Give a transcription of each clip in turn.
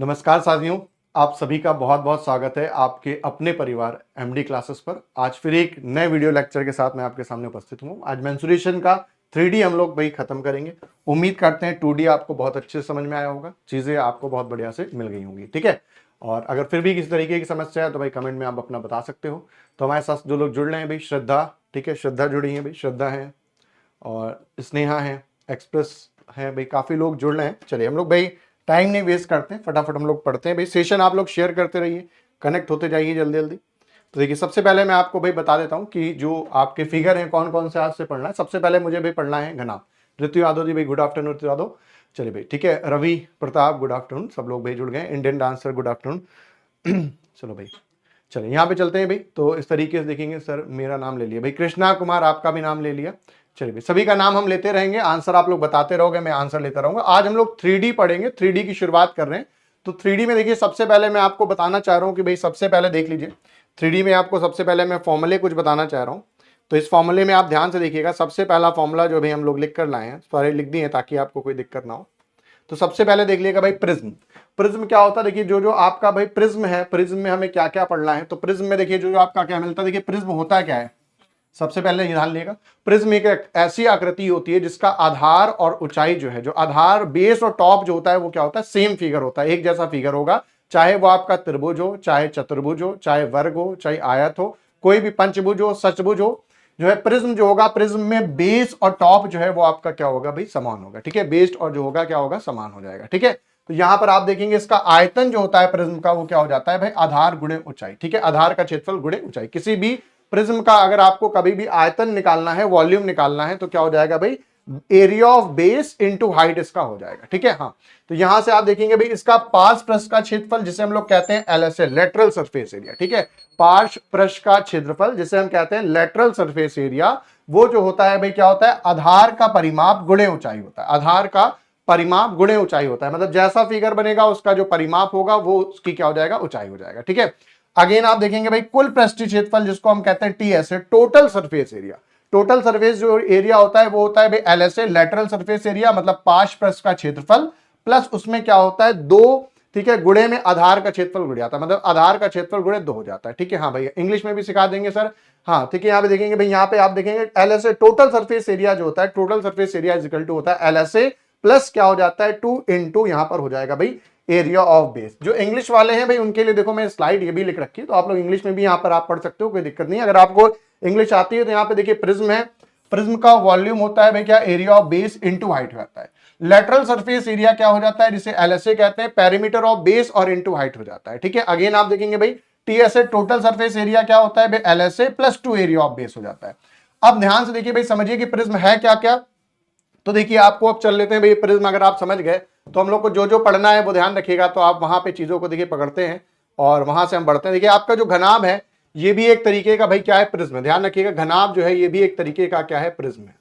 नमस्कार साथियों, आप सभी का बहुत बहुत स्वागत है आपके अपने परिवार एमडी क्लासेस पर। आज फिर एक नए वीडियो लेक्चर के साथ मैं आपके सामने उपस्थित हूँ। आज मेंसुरेशन का 3D हम लोग भाई खत्म करेंगे। उम्मीद करते हैं 2D आपको बहुत अच्छे से समझ में आया होगा, चीज़ें आपको बहुत बढ़िया से मिल गई होंगी। ठीक है, और अगर फिर भी किसी तरीके की समस्या है तो भाई कमेंट में आप अपना बता सकते हो। तो हमारे साथ जो लोग जुड़ रहे हैं भाई, श्रद्धा, ठीक है, श्रद्धा जुड़ी है भाई, श्रद्धा है और स्नेहा है, एक्सप्रेस है भाई, काफ़ी लोग जुड़ रहे हैं। चलिए हम लोग भाई टाइम नहीं वेस्ट करते हैं, फटाफट हम लोग पढ़ते हैं भाई। सेशन आप लोग शेयर करते रहिए, कनेक्ट होते जाइए जल्दी जल्दी। तो देखिए सबसे पहले मैं आपको भाई बता देता हूँ कि जो आपके फिगर हैं कौन कौन से आज से पढ़ना है। सबसे पहले मुझे भाई पढ़ना है घनाभ। ऋतु यादव जी भाई, गुड आफ्टरनून ऋतु यादव। चलिए भाई ठीक है, रवि प्रताप गुड आफ्टरनून, सब लोग भाई जुड़ गए। Indian dancer good afternoon. चलो भाई चलिए यहाँ पे चलते हैं भाई। तो इस तरीके से देखेंगे, सर मेरा नाम ले लिया भाई, कृष्णा कुमार आपका भी नाम ले लिया। चलिए भाई सभी का नाम हम लेते रहेंगे, आंसर आप लोग बताते रहोगे, मैं आंसर लेता रहूंगा। आज हम लोग 3D पढ़ेंगे, 3D की शुरुआत कर रहे हैं। तो 3D में देखिए सबसे पहले मैं आपको बताना चाह रहा हूँ कि भाई सबसे पहले देख लीजिए 3D में आपको सबसे पहले मैं फॉर्मूले कुछ बताना चाह रहा हूँ। तो इस फॉर्मूले में आप ध्यान से देखिएगा। सबसे पहला फॉर्मूला जो भाई हम लोग लिख कर लाए हैं, सारे लिख दिए ताकि आपको कोई दिक्कत ना हो। तो सबसे पहले देख लीजिएगा भाई प्रिज्म। प्रिज्म क्या होता है, देखिए जो जो आपका भाई प्रिज्म है, प्रिज्म में हमें क्या क्या पढ़ना है। तो प्रिज्म में देखिए जो जो आपका क्या मिलता है। देखिए प्रिज्म होता क्या है, सबसे पहले ध्यान लिएगा। प्रिज्म एक ऐसी आकृति होती है जिसका आधार और ऊंचाई जो है, जो आधार बेस और टॉप जो होता है वो क्या होता है, सेम फिगर होता है, एक जैसा फिगर होगा। चाहे वो आपका त्रिभुज हो, चाहे चतुर्भुज हो, चाहे वर्ग हो, चाहे आयत हो, कोई भी पंचभुज हो, सचभुज हो, जो है प्रिज्म जो होगा, प्रिज्म में बेस और टॉप जो है वो आपका क्या होगा भाई, समान होगा। ठीक है, बेस और जो होगा क्या होगा, समान हो जाएगा। ठीक है, तो यहां पर आप देखेंगे इसका आयतन जो होता है प्रिज्म का वो क्या हो जाता है भाई, आधार गुणे ऊंचाई। ठीक है, आधार का क्षेत्रफल गुणे ऊंचाई। किसी भी प्रिज्म का अगर आपको कभी भी आयतन निकालना है, वॉल्यूम निकालना है, तो क्या हो जाएगा भाई, area of base into height इसका हो जाएगा। ठीक है, हाँ। तो यहां से आप देखेंगे भाई इसका पार्श्व पृष्ठ का क्षेत्रफल जिसे हम लोग कहते हैं एलएसए, लेटरल सरफेस एरिया। ठीक है, पार्श्व पृष्ठ का क्षेत्रफल जिसे हम कहते हैं लेटरल सरफेस एरिया, वो जो होता है भाई क्या होता है, आधार का परिमाप गुणे ऊंचाई होता है। आधार का परिमाप गुणे ऊंचाई होता है, मतलब जैसा फिगर बनेगा उसका जो परिमाप होगा वो उसकी क्या हो जाएगा, ऊंचाई हो जाएगा। ठीक है, अगेन आप देखेंगे भाई कुल पृष्ठीय क्षेत्रफल जिसको हम कहते हैं TSA, total surface area. Total surface जो एरिया होता है वो होता है भाई एलएसए, लेटरल सरफेस एरिया, मतलब पार्श्व पृष्ठ का क्षेत्रफल प्लस उसमें क्या होता है, दो, ठीक है, गुणे में आधार का क्षेत्रफल गुण जाता है, मतलब आधार का क्षेत्रफल गुणे 2 हो जाता है। ठीक है, हाँ भैया इंग्लिश में भी सिखा देंगे सर। हाँ ठीक है, यहाँ पे देखेंगे भाई, यहाँ पे आप देखेंगे एलएसए, टोटल सरफेस एरिया जो होता है, total surface area is equal to होता है एलएसए प्लस क्या हो जाता है 2 इंटू यहाँ पर हो जाएगा भाई एरिया ऑफ बेस। जो इंग्लिश वाले हैं भाई उनके लिए देखो मैं स्लाइड ये भी लिख रखी है, तो आप लोग इंग्लिश में भी यहाँ पर आप पढ़ सकते हो, कोई दिक्कत नहीं। अगर आपको इंग्लिश आती है तो यहाँ पे देखिए प्रिज्म है, प्रिज्म का वॉल्यूम होता है भाई क्या, area of base into height रहता है। लेटरल सरफेस एरिया क्या हो जाता है, जिसे एलएसए कहते हैं, पेरीमीटर ऑफ बेस और इनटू हाइट हो जाता है। ठीक है, अगेन आप देखेंगे भाई टीएसए, टोटल सरफेस एरिया क्या होता है भाई, LSA plus 2 area of base हो जाता है। अब ध्यान से देखिए भाई, समझिए कि प्रिज्म है क्या क्या। तो देखिए आपको अब चल लेते हैं भाई प्रिज्म, अगर आप समझ गए तो हम लोग को जो जो पढ़ना है वो ध्यान रखिएगा। तो आप वहां पे चीजों को देखिए पकड़ते हैं और वहां से हम बढ़ते हैं। देखिए आपका जो घनाभ है ये भी एक तरीके का भाई क्या है, प्रिज्म है। ध्यान रखिएगा, घनाभ जो है ये भी एक तरीके का क्या है, प्रिज्म है।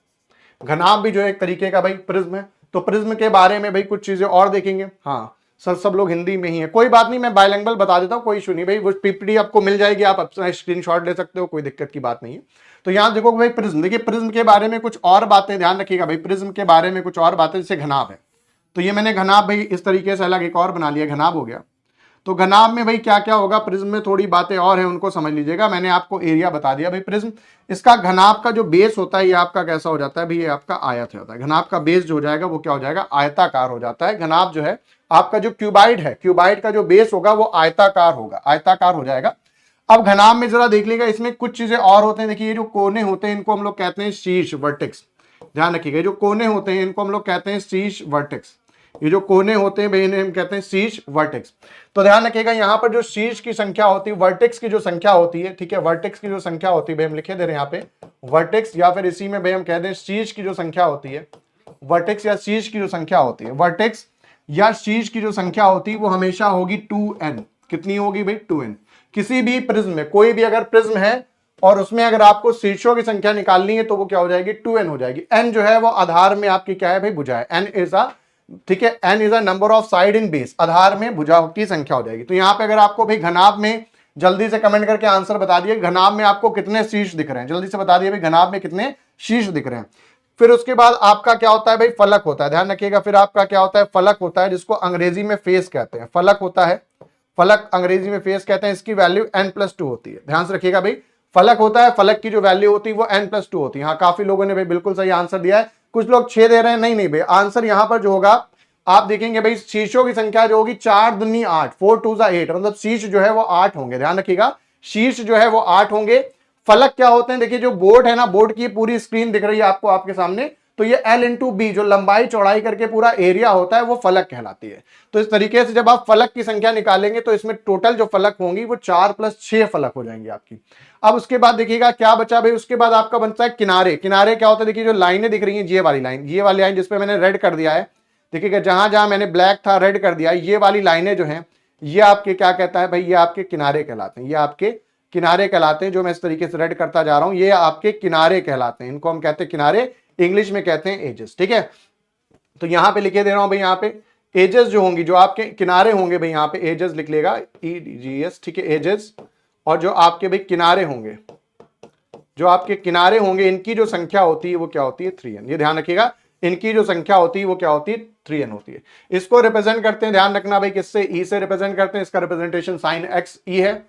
घनाभ भी जो है एक तरीके का भाई प्रिज्म है। तो प्रिज्म के बारे में भाई कुछ चीजें और देखेंगे। हाँ सर सब लोग हिंदी में ही है, कोई बात नहीं, मैं बाइलिंगुअल बता देता हूँ, कोई इशू नहीं भाई। वो पीपीटी आपको मिल जाएगी, आप अपना स्क्रीनशॉट ले सकते हो, कोई दिक्कत की बात नहीं है। तो यहाँ देखो भाई प्रिज्म, देखिए प्रिज्म के बारे में कुछ और बातें ध्यान रखिएगा भाई, प्रिज्म के बारे में कुछ और बातें, जैसे घनाभ है। तो ये मैंने घनाभ भाई इस तरीके से अलग एक और बना लिया, घनाभ हो गया। तो घनाभ में भाई क्या क्या होगा, प्रिज्म में थोड़ी बातें और हैं उनको समझ लीजिएगा। मैंने आपको एरिया बता दिया भाई प्रिज्म। इसका घनाभ का जो बेस होता है ये आपका कैसा हो जाता है भाई, ये आपका आयत होता है। घनाभ का बेस जो हो जाएगा वो क्या हो जाएगा, आयताकार हो जाता है। घनाभ जो है आपका जो क्यूबाइड है, क्यूबाइड का जो बेस होगा वो आयताकार होगा, आयताकार हो जाएगा। अब घनाभ में जरा देख लीजिएगा, इसमें कुछ चीजें और होते हैं। देखिए ये जो कोने होते हैं इनको हम लोग कहते हैं शीर्ष, वर्टेक्स। ध्यान रखिएगा, जो कोने होते हैं इनको हम लोग कहते हैं शीर्ष वर्टेक्स। ये जो कोने होते हैं भाई इन्हें हम कहते हैं शीर्ष वर्टेक्स। तो ध्यान रखिएगा यहाँ पर जो शीर्ष की संख्या होती है, वर्टेक्स की जो संख्या होती है, ठीक है, वर्टेक्स की जो संख्या होती है भाई हम लिखे दे रहे हैं यहाँ पे वर्टेक्स, या फिर इसी में भाई हम कहते हैं शीर्ष की जो संख्या होती है, वर्टेक्स या शीर्ष की जो संख्या होती है, वर्टेक्स या शीर्ष की जो संख्या होती है वो हमेशा होगी 2n। कितनी होगी भाई, 2n। किसी भी प्रिज्म में, कोई भी अगर प्रिज्म है और उसमें अगर आपको शीर्षों की संख्या निकालनी है तो वो क्या हो जाएगी, 2n हो जाएगी। n जो है वो आधार में आपकी क्या है भाई, भुजा है। n इज अ, ठीक है, n is a number of side in base, आधार में भुजाओं की संख्या हो जाएगी। तो यहाँ पे अगर आपको भाई घनाभ में, जल्दी से कमेंट करके आंसर बता दिए, घनाभ में आपको कितने शीर्ष दिख रहे हैं, जल्दी से बता दिए भाई घनाभ में कितने शीर्ष दिख रहे हैं। फिर उसके बाद आपका क्या होता है भाई, फलक होता है, ध्यान रखिएगा। फिर आपका क्या होता है, फलक होता है, जिसको अंग्रेजी में फेस कहते हैं। फलक होता है, फलक अंग्रेजी में फेस कहते हैं। इसकी वैल्यू n+2 होती है, ध्यान से रखिएगा भाई। फलक होता है, फलक की जो वैल्यू होती है वो n+2 होती है। हाँ, काफी लोगों ने भाई बिल्कुल सही आंसर दिया है, कुछ लोग 6 दे रहे हैं। नहीं नहीं भाई, आंसर यहां पर जो होगा आप देखेंगे भाई, शीर्षों की संख्या जो होगी 4 दूनी 8, 4 2 8, मतलब शीर्ष जो है वो 8 होंगे, ध्यान रखिएगा, शीर्ष जो है वो 8 होंगे। फलक क्या होते हैं, देखिए जो बोर्ड है ना, बोर्ड की पूरी स्क्रीन दिख रही है आपको आपके सामने, तो ये L×B जो लंबाई चौड़ाई करके पूरा एरिया होता है वो फलक कहलाती है। तो इस तरीके से जब आप फलक की संख्या निकालेंगे तो इसमें टोटल जो फलक होंगी वो 4 + 6 फलक हो जाएंगी आपकी। अब उसके बाद देखिएगा क्या बचा भाई, उसके बाद आपका बनता है किनारे। किनारे क्या होता है, देखिए जो लाइनें दिख रही हैं, ये वाली लाइन जिसपे मैंने रेड कर दिया है, देखिएगा जहां जहां मैंने ब्लैक था रेड कर दिया, ये वाली लाइनें जो हैं ये आपके क्या कहता है भाई, ये आपके किनारे कहलाते हैं। ये आपके किनारे कहलाते हैं, जो मैं इस तरीके से रेड करता जा रहा हूं, ये आपके किनारे कहलाते हैं। इनको हम कहते हैं किनारे, इंग्लिश में कहते हैं एजेस, ठीक है। तो यहां पे लिखे दे रहा हूं भाई, यहां पे एजेस जो होंगी, जो आपके किनारे होंगे भाई, यहां पे एजेस लिख लेगा, EGS, ठीक है, एजेस। और जो आपके भाई किनारे होंगे, जो आपके किनारे होंगे, इनकी जो संख्या होती है वो क्या होती है, 3n। ये ध्यान रखिएगा, इनकी जो संख्या होती है वो क्या होती है, 3n होती है। इसको रिप्रेजेंट करते हैं, ध्यान रखना भाई, किससे, E से रिप्रेजेंट करते हैं। इसका रिप्रेजेंटेशन साइन x E है,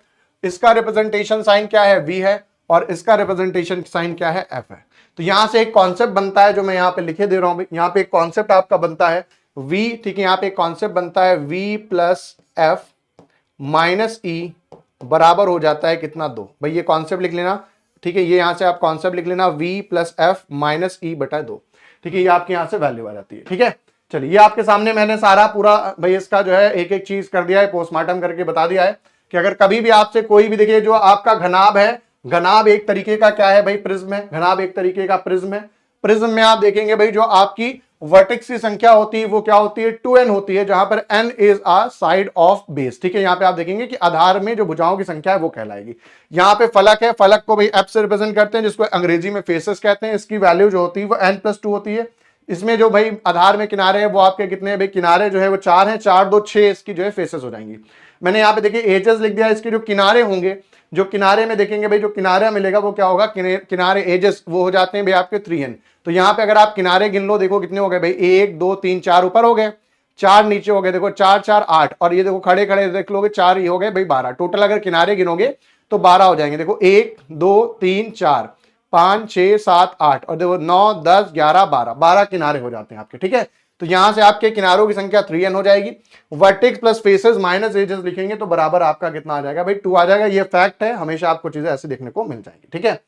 इसका रिप्रेजेंटेशन साइन क्या है, V है, और इसका रिप्रेजेंटेशन साइन क्या है, F है। तो यहां से एक कॉन्सेप्ट बनता है, जो मैं यहां पे लिखे दे रहा हूं भाई, यहां पे एक कॉन्सेप्ट आपका बनता है V, ठीक है, यहां पे एक कॉन्सेप्ट बनता है V + F - E बराबर हो जाता है कितना, 2। भाई ये कॉन्सेप्ट लिख लेना, ठीक है, ये यहां से आप कॉन्सेप्ट लिख लेना, V + F - E/2, ठीक है, ये आपके यहां से वैल्यू आ जाती है, ठीक है। चलिए, ये आपके सामने मैंने सारा पूरा भाई इसका जो है एक एक चीज कर दिया है, पोस्टमार्टम करके बता दिया है कि अगर कभी भी आपसे कोई भी, देखिए जो आपका घनाभ है, घनाभ एक तरीके का क्या है भाई, प्रिज्म है। घनाभ एक तरीके का प्रिज्म है। प्रिज्म में आप देखेंगे भाई, जो आपकी वर्टेक्स की संख्या होती है वो क्या होती है, 2n होती है, जहां पर n is a side of base, ठीक है। यहां पे आप देखेंगे कि आधार में जो भुजाओं की संख्या है वो कहलाएगी। यहां पे फलक है, फलक को भाई f से रिप्रेजेंट करते हैं, जिसको अंग्रेजी में फेसेस कहते हैं। इसकी वैल्यू जो होती है वो n+2 होती है। इसमें जो भाई आधार में किनारे हैं वो आपके कितने हैं भाई, किनारे जो है वो 4 हैं, 4 2 6 इसकी जो है फेसेस हो जाएंगी। मैंने यहाँ पे देखिए एजेस लिख दिया, इसके जो किनारे होंगे, जो किनारे में देखेंगे भाई, जो किनारा मिलेगा वो क्या होगा, किनारे एजेस वो हो जाते हैं भाई आपके 3n। तो यहाँ पे अगर आप किनारे गिन लो, देखो कितने हो गए भाई, 1 2 3 4 ऊपर हो गए, 4 नीचे हो गए, देखो 4 4 8, और ये देखो खड़े खड़े देख लोगे 4 ही हो गए भाई 12। टोटल अगर किनारे गिनोगे तो 12 हो जाएंगे। देखो 1 2 3 4 5 6 7 8, और देखो 9 10 11 12, 12 किनारे हो जाते हैं आपके, ठीक है। तो यहां से आपके किनारों की संख्या 3n हो जाएगी। Vertex plus faces minus edges लिखेंगे तो बराबर आपका कितना आ जाएगा भाई, 2 आ जाएगा। ये फैक्ट है, हमेशा आपको चीजें ऐसे देखने को मिल जाएंगी, ठीक है।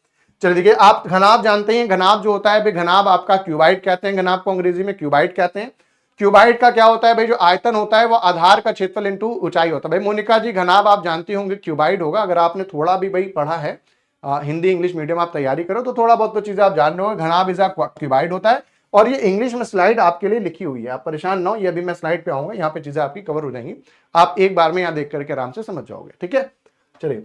चलिए देखिए, आप घनाभ जानते हैं, घनाभ जो होता है भाई, घनाभ आपका क्यूबाइड कहते हैं, घनाभ को अंग्रेजी में क्यूबाइड कहते हैं। क्यूबाइड का क्या होता है भाई, जो आयतन होता है वो आधार का क्षेत्रफल इंटू ऊंचाई होता है। भाई मोनिका जी, घनाभ आप जानती होंगे क्यूबाइड होगा, अगर आपने थोड़ा भी भाई पढ़ा है, हिंदी इंग्लिश मीडियम आप तैयारी करो तो थोड़ा बहुत तो चीजें आप जान रहे हो। घनाभ इज क्यूबाइड होता है, और ये इंग्लिश में स्लाइड आपके लिए लिखी हुई है, आप परेशान ना हो, ये अभी मैं स्लाइड पे आऊंगा, यहाँ पे चीजें आपकी कवर हो जाएंगी, आप एक बार में यहाँ देख करके आराम से समझ जाओगे, ठीक है। चलिए,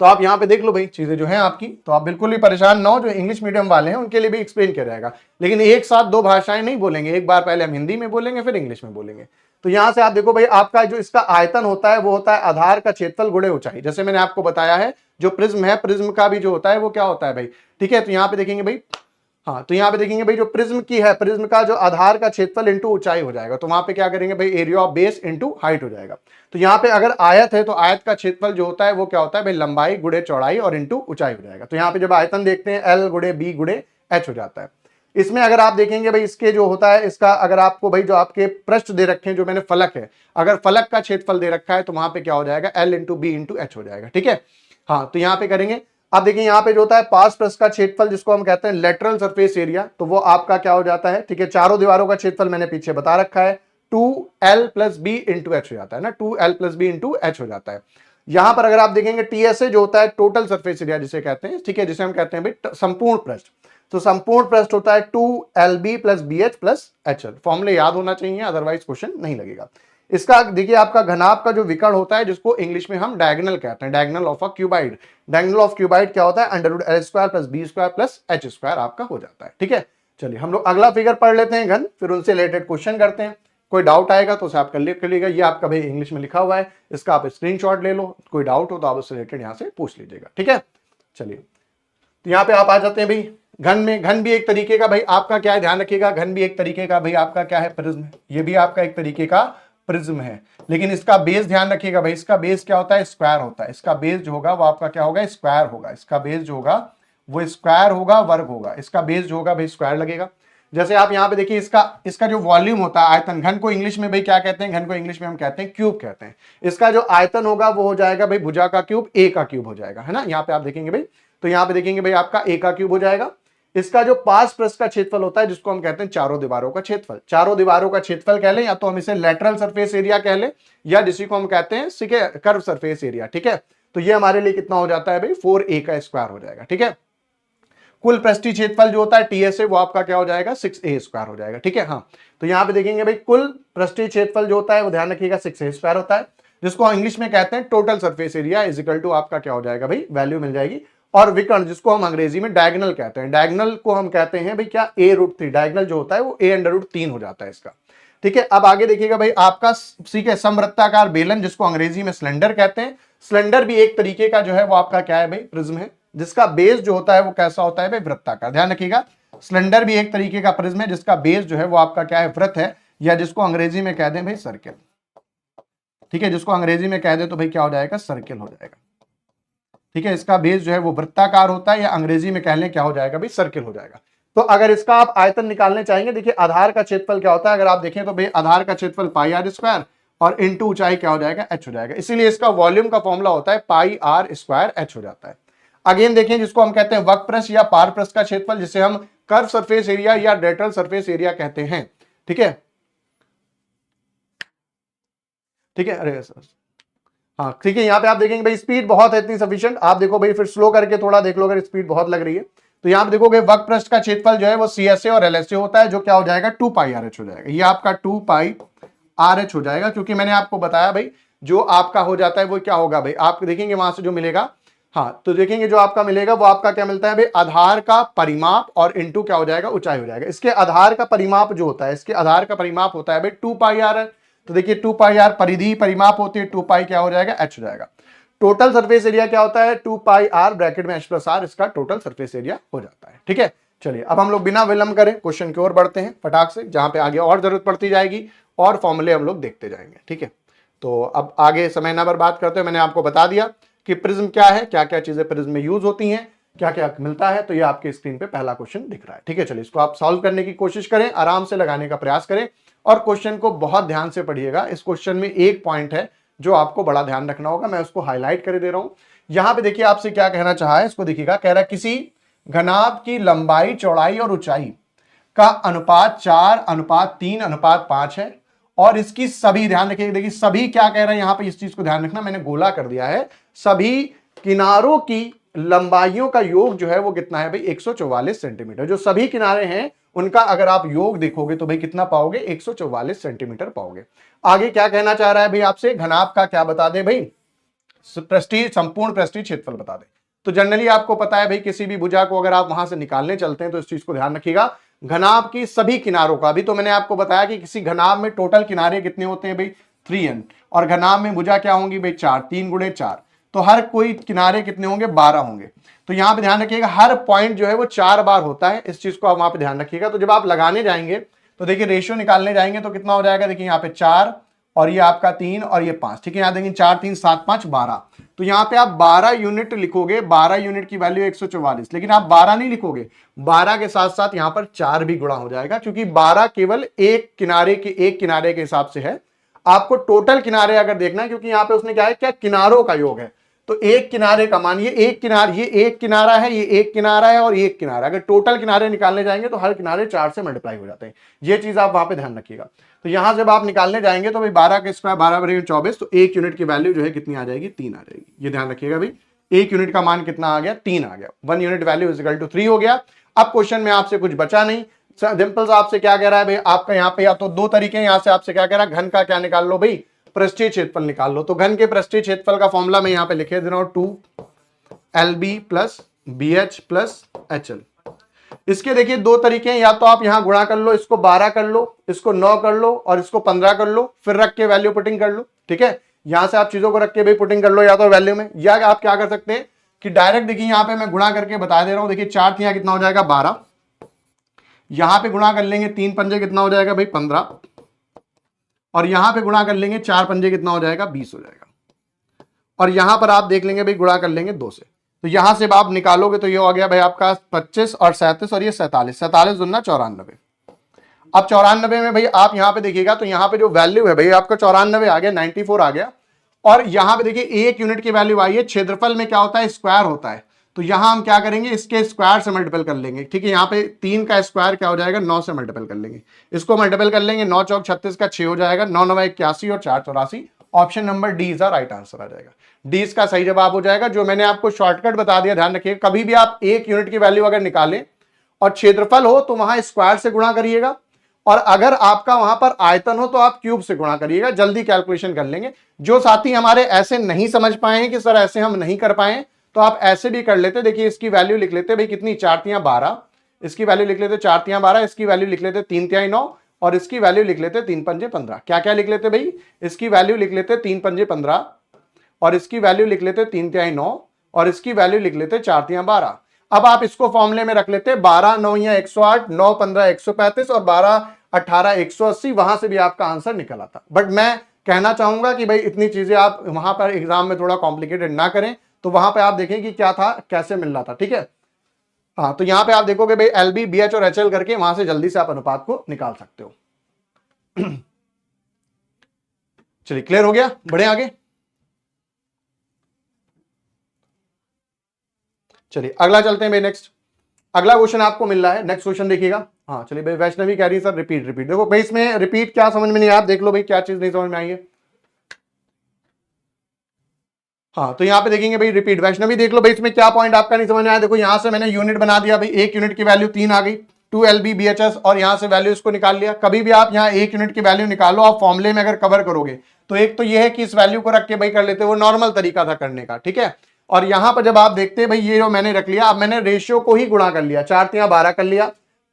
तो आप यहाँ पे देख लो भाई चीजें जो हैं आपकी, तो आप बिल्कुल भी परेशान ना हो। जो इंग्लिश मीडियम वाले हैं उनके लिए भी एक्सप्लेन किया जाएगा, लेकिन एक साथ 2 भाषाएं नहीं बोलेंगे, एक बार पहले हम हिंदी में बोलेंगे फिर इंग्लिश में बोलेंगे। तो यहां से आप देखो भाई, आपका जो इसका आयतन होता है वो होता है आधार का क्षेत्रफल गुणे ऊंचाई। जैसे मैंने आपको बताया है, जो प्रिज्म है, प्रिज्म का भी जो होता है वो क्या होता है भाई, ठीक है। तो यहाँ पे देखेंगे भाई, हाँ, तो यहाँ पे देखेंगे भाई, जो प्रिज्म की है, प्रिज्म का जो आधार का क्षेत्रफल इंटू ऊंचाई हो जाएगा, तो वहां पे क्या करेंगे भाई, area of base into height हो जाएगा। तो यहाँ पे अगर आयत है तो आयत का क्षेत्रफल जो होता है वो क्या होता है भाई, लंबाई गुणे चौड़ाई और इंटू ऊंचाई हो जाएगा। तो यहाँ पे जब आयतन देखते हैं L गुणे B गुणे H हो जाता है। इसमें अगर आप देखेंगे भाई, इसके जो होता है, इसका अगर आपको भाई जो आपके पृष्ठ दे रखे हैं, जो मैंने फलक है, अगर फलक का क्षेत्रफल दे रखा है तो वहां पे क्या हो जाएगा, L into B into H हो जाएगा, ठीक है। हाँ, तो यहाँ पे करेंगे, अब देखिए यहाँ पे जो होता है पास पृष्ठ का क्षेत्रफल, जिसको हम कहते हैं लेटरल सरफेस एरिया, तो वो आपका क्या हो जाता है, ठीक है। चारों दीवारों का क्षेत्रफल मैंने पीछे बता रखा है, 2L + B इंटू H हो जाता है ना, 2L + B इंटू H हो जाता है। यहां पर अगर आप देखेंगे TSA जो होता है टोटल सरफेस एरिया जिसे कहते हैं, ठीक है, जिसे हम कहते हैं भाई संपूर्ण पृष्ठ। तो संपूर्ण पृष्ठ होता है 2LB + BH + HL। फॉर्मूले याद होना चाहिए, अदरवाइज क्वेश्चन नहीं लगेगा। इसका देखिए, आपका घनाभ का जो विकर्ण होता है, जिसको इंग्लिश में हम डायगोनल कहते हैं, diagonal of a cuboid. Diagonal of cuboid क्या होता है, √L² + B² + H² आपका हो जाता है, ठीक है। चलिए, हम लोग अगला फिगर पढ़ लेते हैं घन, फिर उनसे रिलेटेड क्वेश्चन करते हैं। कोई डाउट आएगा तो उसे आप कर लीजिएगा, ये आपका भाई इंग्लिश में लिखा हुआ है, इसका आप स्क्रीनशॉट ले लो, कोई डाउट हो तो आप उससे रिलेटेड यहाँ से पूछ लीजिएगा, ठीक है। चलिए, तो यहाँ पे आप आ जाते हैं भाई घन में। घन भी एक तरीके का भाई आपका क्या है, ध्यान रखिएगा, घन भी एक तरीके का भाई आपका क्या है, प्रिज्म है। ये भी आपका एक तरीके का प्रिज्म है, लेकिन इसका बेस ध्यान रखिएगा भाई, इसका बेस क्या होता है, स्क्वायर होता है। इसका बेस जो होगा वो आपका क्या होगा, स्क्वायर होगा। इसका बेस जो होगा वो स्क्वायर होगा, वर्ग होगा। इसका बेस जो होगा भाई स्क्वायर लगेगा। जैसे आप यहाँ पे देखिए, इसका जो वॉल्यूम होता है, आयतन, घन को इंग्लिश में भाई क्या कहते हैं, घन को इंग्लिश में हम कहते हैं क्यूब कहते हैं। इसका जो आयतन होगा वो हो जाएगा भाई भुजा का क्यूब, ए का क्यूब हो जाएगा, है ना। यहाँ पे आप देखेंगे भाई, तो यहाँ पे देखेंगे भाई आपका ए का क्यूब हो जाएगा। इसका जो पास पृष्ठ का क्षेत्रफल होता है, जिसको हम कहते हैं चारों दीवारों का क्षेत्रफल, चारों दीवारों का क्षेत्रफल कह लें, या तो हम इसे लेटरल सरफेस एरिया कह लें, या जिसी को हम कहते हैं ठीक है कर्व सरफेस एरिया, ठीक है। तो ये हमारे लिए कितना हो जाता है भाई, 4a का स्क्वायर हो जाएगा, ठीक है। कुल पृष्ठीय क्षेत्रफल जो होता है टीएस वो आपका क्या हो जाएगा, 6a स्क्वायर हो जाएगा, ठीक है। हाँ, तो यहाँ पे देखेंगे भाई कुल पृष्ठीय क्षेत्रफल जो होता है वो ध्यान रखिएगा 6a स्क्वायर होता है, जिसको इंग्लिश में कहते हैं total surface area is equal to आपका क्या हो जाएगा भाई, वैल्यू मिल जाएगी। और विकर्ण, जिसको हम अंग्रेजी में डायगोनल कहते हैं, डायगोनल को हम कहते हैं भाई क्या, a√3। डायगोनल जो होता है वो a√3 हो जाता है इसका, ठीक है। अब आगे देखिएगा भाई आपका ठीक है समवृत्ताकार बेलन, जिसको अंग्रेजी में सिलेंडर कहते हैं। सिलेंडर भी एक तरीके का जो है वो आपका क्या है भाई, प्रिज्म है, जिसका बेस जो होता है वो कैसा होता है भाई, वृत्ताकार। ध्यान रखिएगा, सिलेंडर भी एक तरीके का प्रिज्म है, जिसका बेस जो है वो आपका क्या है, वृत्त है, या जिसको अंग्रेजी में कह दें भाई सर्किल, ठीक है। जिसको अंग्रेजी में कह दे तो भाई क्या हो जाएगा, सर्किल हो जाएगा, ठीक है। इसका बेस जो है वो वृत्ताकार होता है, या अंग्रेजी में कह लें क्या हो जाएगा भाई, सर्किल हो जाएगा। तो अगर इसका आप आयतन निकालने चाहेंगे, देखिए आधार का क्षेत्रफल क्या होता है, अगर आप देखें तो भाई आधार का क्षेत्रफल पाई आर स्क्वायर और इंटू ऊंचाई क्या हो जाएगा, एच हो जाएगा। इसीलिए इसका वॉल्यूम का फॉर्मूला होता है पाई आर स्क्वायर एच हो जाता है। अगेन देखें, जिसको हम कहते हैं वक्रपृष्ठ या पारपृष्ठ का क्षेत्रफल, जिसे हम कर्व सरफेस एरिया या लेटरल सरफेस एरिया कहते हैं, ठीक है, ठीक है। अरे सर, हाँ ठीक है। यहाँ पे आप देखेंगे भाई स्पीड बहुत है, इतनी सफिशिएंट। आप देखो भाई फिर स्लो करके थोड़ा देख लो, अगर स्पीड बहुत लग रही है तो यहाँ पे देखोगे वक्रपृष्ठ का क्षेत्रफल जो है वो CSA और LSA होता है, जो क्या हो जाएगा 2πRH हो जाएगा। ये आपका 2πRH हो जाएगा, क्योंकि मैंने आपको बताया भाई जो आपका हो जाता है वो क्या होगा भाई, आप देखेंगे वहां से जो मिलेगा, हाँ तो देखेंगे जो आपका मिलेगा वो आपका क्या मिलता है भाई, आधार का परिमाप और इंटू क्या हो जाएगा, ऊंचाई हो जाएगा। इसके आधार का परिमाप जो होता है, इसके आधार का परिमाप होता है भाई 2πR। तो देखिए 2πR परिधि परिमाप होती है, 2π क्या हो जाएगा, h हो जाएगा। टोटल सरफेस एरिया क्या होता है, 2πR ब्रैकेट में h+r, इसका टोटल सरफेस एरिया हो जाता है, ठीक है। चलिए अब हम लोग बिना विलंब करें क्वेश्चन की ओर बढ़ते हैं फटाक से, जहां पे आगे और जरूरत पड़ती जाएगी और फॉर्मूले हम लोग देखते जाएंगे, ठीक है। तो अब आगे समय ना बर्बाद करते हुए मैंने आपको बता दिया कि प्रिज्म क्या है, क्या क्या चीजें प्रिज्म में यूज होती हैं, क्या क्या मिलता है। तो ये आपके स्क्रीन पे पहला क्वेश्चन दिख रहा है, ठीक है। चलिए इसको आप सॉल्व करने की कोशिश करें, आराम से लगाने का प्रयास करें और क्वेश्चन को बहुत ध्यान से पढ़िएगा। इस क्वेश्चन में एक पॉइंट है जो आपको बड़ा ध्यान रखना होगा, मैं उसको हाईलाइट कर दे रहा हूं। यहां पे देखिए आपसे क्या कहना चाहा है, इसको देखिएगा, कह रहा है किसी घनाभ की लंबाई, चौड़ाई और ऊंचाई का अनुपात 4:3:5 है, और इसकी सभी, ध्यान रखिए, देखिए सभी क्या कह रहे हैं यहां पे, इस चीज को ध्यान रखना, मैंने गोला कर दिया है, सभी किनारों की लंबाइयों का योग जो है वो कितना है भाई, 144 सेंटीमीटर। जो सभी किनारे हैं उनका अगर आप योग देखोगे तो भाई कितना पाओगे, 144 सेंटीमीटर पाओगे। आगे क्या कहना चाह रहा है भाई आपसे, घनाभ का क्या बता दे भाई, पृष्ठीय, संपूर्ण पृष्ठीय क्षेत्रफल बता दे। तो जनरली आपको पता है भाई किसी भी भुजा को अगर आप वहां से निकालने चलते हैं तो इस चीज को ध्यान रखिएगा, घनाभ की सभी किनारों का। अभी तो मैंने आपको बताया कि किसी घनाभ में टोटल किनारे कितने होते हैं भाई, 3n, और घनाभ में भुजा क्या होंगी भाई, 4, 3 × 4, तो हर कोई किनारे कितने होंगे, 12 होंगे। तो यहां पे ध्यान रखिएगा हर पॉइंट जो है वो 4 बार होता है, इस चीज को आप वहां पे ध्यान रखिएगा। तो जब आप लगाने जाएंगे तो देखिए रेशियो निकालने जाएंगे तो कितना हो जाएगा, देखिए यहाँ पे 4 और ये आपका 3 और ये 5, ठीक है। यहाँ देखिए 4, 3, 7, 5, 12, तो यहाँ पे आप 12 यूनिट लिखोगे, 12 यूनिट की वैल्यू 144, लेकिन आप 12 नहीं लिखोगे, 12 के साथ साथ यहाँ पर 4 भी गुणा हो जाएगा, क्योंकि 12 केवल एक किनारे के हिसाब से है। आपको टोटल किनारे अगर देखना है, क्योंकि यहाँ पे उसने क्या है, क्या किनारों का योग है, तो एक किनारे का मान, ये एक किनारा है, ये एक किनारा है और ये एक किनारा, अगर टोटल किनारे निकालने जाएंगे तो हर किनारे 4 से मल्टीप्लाई हो जाते हैं। ये चीज आप वहां पे ध्यान रखिएगा। तो यहां जब आप निकालने जाएंगे तो भाई 12 के स्क्वायर 12/24, तो एक यूनिट की वैल्यू जो है कितनी आ जाएगी, 3 आ जाएगी। ये ध्यान रखिएगा भाई, एक यूनिट का मान कितना आ गया, 3 आ गया। 1 unit value is equal to 3 हो गया। अब क्वेश्चन में आपसे कुछ बचा नहीं, सिंपल आपसे क्या कह रहा है भाई, आपका यहाँ पे या तो 2 तरीके हैं, यहाँ से आपसे क्या कह रहा है, घन का क्या निकाल लो भाई, पृष्ठीय क्षेत्रफल निकाल लो। तो घन के पृष्ठीय क्षेत्रफल का फॉर्मूला मैं यहाँ पे लिखे दे रहा हूं, 2LB + BH + HL। इसके देखिए 2 तरीके हैं, या तो आप यहां गुणा कर लो, इसको 12 कर लो, इसको 9 कर लो और इसको 15 कर लो, फिर रख के वैल्यू पुटिंग कर लो, ठीक है। यहां से आप चीजों को रख के भी पुटिंग कर लो या तो वैल्यू में, या आप क्या कर सकते हैं, कि डायरेक्ट देखिए यहां पे मैं गुणा करके बता दे रहा हूं। देखिए 4 तिया कितना हो जाएगा 12, यहां पे गुणा कर लेंगे 3 पंजे कितना हो जाएगा भाई 15, और यहां पे गुणा कर लेंगे 4 पंजे कितना हो जाएगा 20 हो जाएगा, और यहां पर आप देख लेंगे भाई गुणा कर लेंगे 2 से, तो यहां से आप निकालोगे तो ये हो गया भाई आपका 25 और 37 और ये 47, 47 दूना 94। अब 94 में भाई आप यहां पे देखिएगा तो यहां पे जो वैल्यू है भाई आपका 94 आ गया, 94 आ गया, और यहां पे देखिए 1 यूनिट की वैल्यू आई है। क्षेत्रफल में क्या होता है स्क्वायर होता है, तो यहां हम क्या करेंगे इसके स्क्वायर से मल्टीपल कर लेंगे। ठीक है, यहां पे 3 का स्क्वायर क्या हो जाएगा 9 से मल्टीपल कर लेंगे, इसको मल्टीपल कर लेंगे 9 चौक 36 का 6 हो जाएगा, 9 9 81 और 4 84। Option number D is the right answer आ जाएगा, डी इसका सही जवाब हो जाएगा। जो मैंने आपको शॉर्टकट बता दिया, ध्यान रखिए कभी भी आप 1 यूनिट की वैल्यू अगर निकालें और क्षेत्रफल हो तो वहां स्क्वायर से गुणा करिएगा, और अगर आपका वहां पर आयतन हो तो आप क्यूब से गुणा करिएगा, जल्दी कैलकुलेशन कर लेंगे। जो साथी हमारे ऐसे नहीं समझ पाए हैं कि सर ऐसे हम नहीं कर पाए, तो आप ऐसे भी कर लेते। देखिए इसकी वैल्यू लिख लेते भाई कितनी 4 तिया 12, इसकी वैल्यू लिख लेते 4 तिया 12, इसकी वैल्यू लिख लेते 3 तिहाई 9, और इसकी वैल्यू लिख लेते 3 पंजे 15। क्या क्या लिख लेते भाई, इसकी वैल्यू लिख लेते 3 पंजे 15, और इसकी वैल्यू लिख लेते 3 तिहाई 9, और इसकी वैल्यू लिख लेते 4 तिया 12। अब आप इसको फॉर्मूले में रख लेते 12 9 या 108, 9 15 135 और 12 18 180, वहां से भी आपका आंसर निकल आता। बट मैं कहना चाहूंगा कि भाई इतनी चीजें आप वहां पर एग्जाम में थोड़ा कॉम्प्लिकेटेड ना करें, तो वहां पे आप देखें कि क्या था कैसे मिल रहा था। ठीक है, हाँ, तो यहां पे आप देखोगे भाई एलबी बीएच और एचएल करके वहां से जल्दी से आप अनुपात को निकाल सकते हो। चलिए क्लियर हो गया, बढ़े आगे। चलिए अगला चलते हैं भाई, नेक्स्ट अगला क्वेश्चन आपको मिल रहा है, नेक्स्ट क्वेश्चन देखिएगा। हाँ चलिए भाई, वैष्णवी कह रही है सर रिपीट रिपीट। देखो भाई इसमें रिपीट क्या समझ में नहीं आया, आप देख लो भाई क्या चीज नहीं समझ में आई है। हाँ तो यहाँ पे देखेंगे भाई रिपीट, वैष्णवी देख लो भाई इसमें क्या पॉइंट आपका नहीं समझ में आया। देखो यहाँ से मैंने यूनिट बना दिया भाई, 1 यूनिट की वैल्यू 3 आ गई, 2 LB BHS, और यहाँ से वैल्यू इसको निकाल लिया। कभी भी आप यहाँ 1 यूनिट की वैल्यू निकालो, आप फॉर्मुले में अगर कवर करोगे तो एक तो ये है कि इस वैल्यू को रख के भाई कर लेते, वो नॉर्मल तरीका था करने का। ठीक है, और यहां पर जब आप देखते हैं भाई ये जो मैंने रख लिया, अब मैंने रेशियो को ही गुणा कर लिया, 4 तिया 12 कर लिया,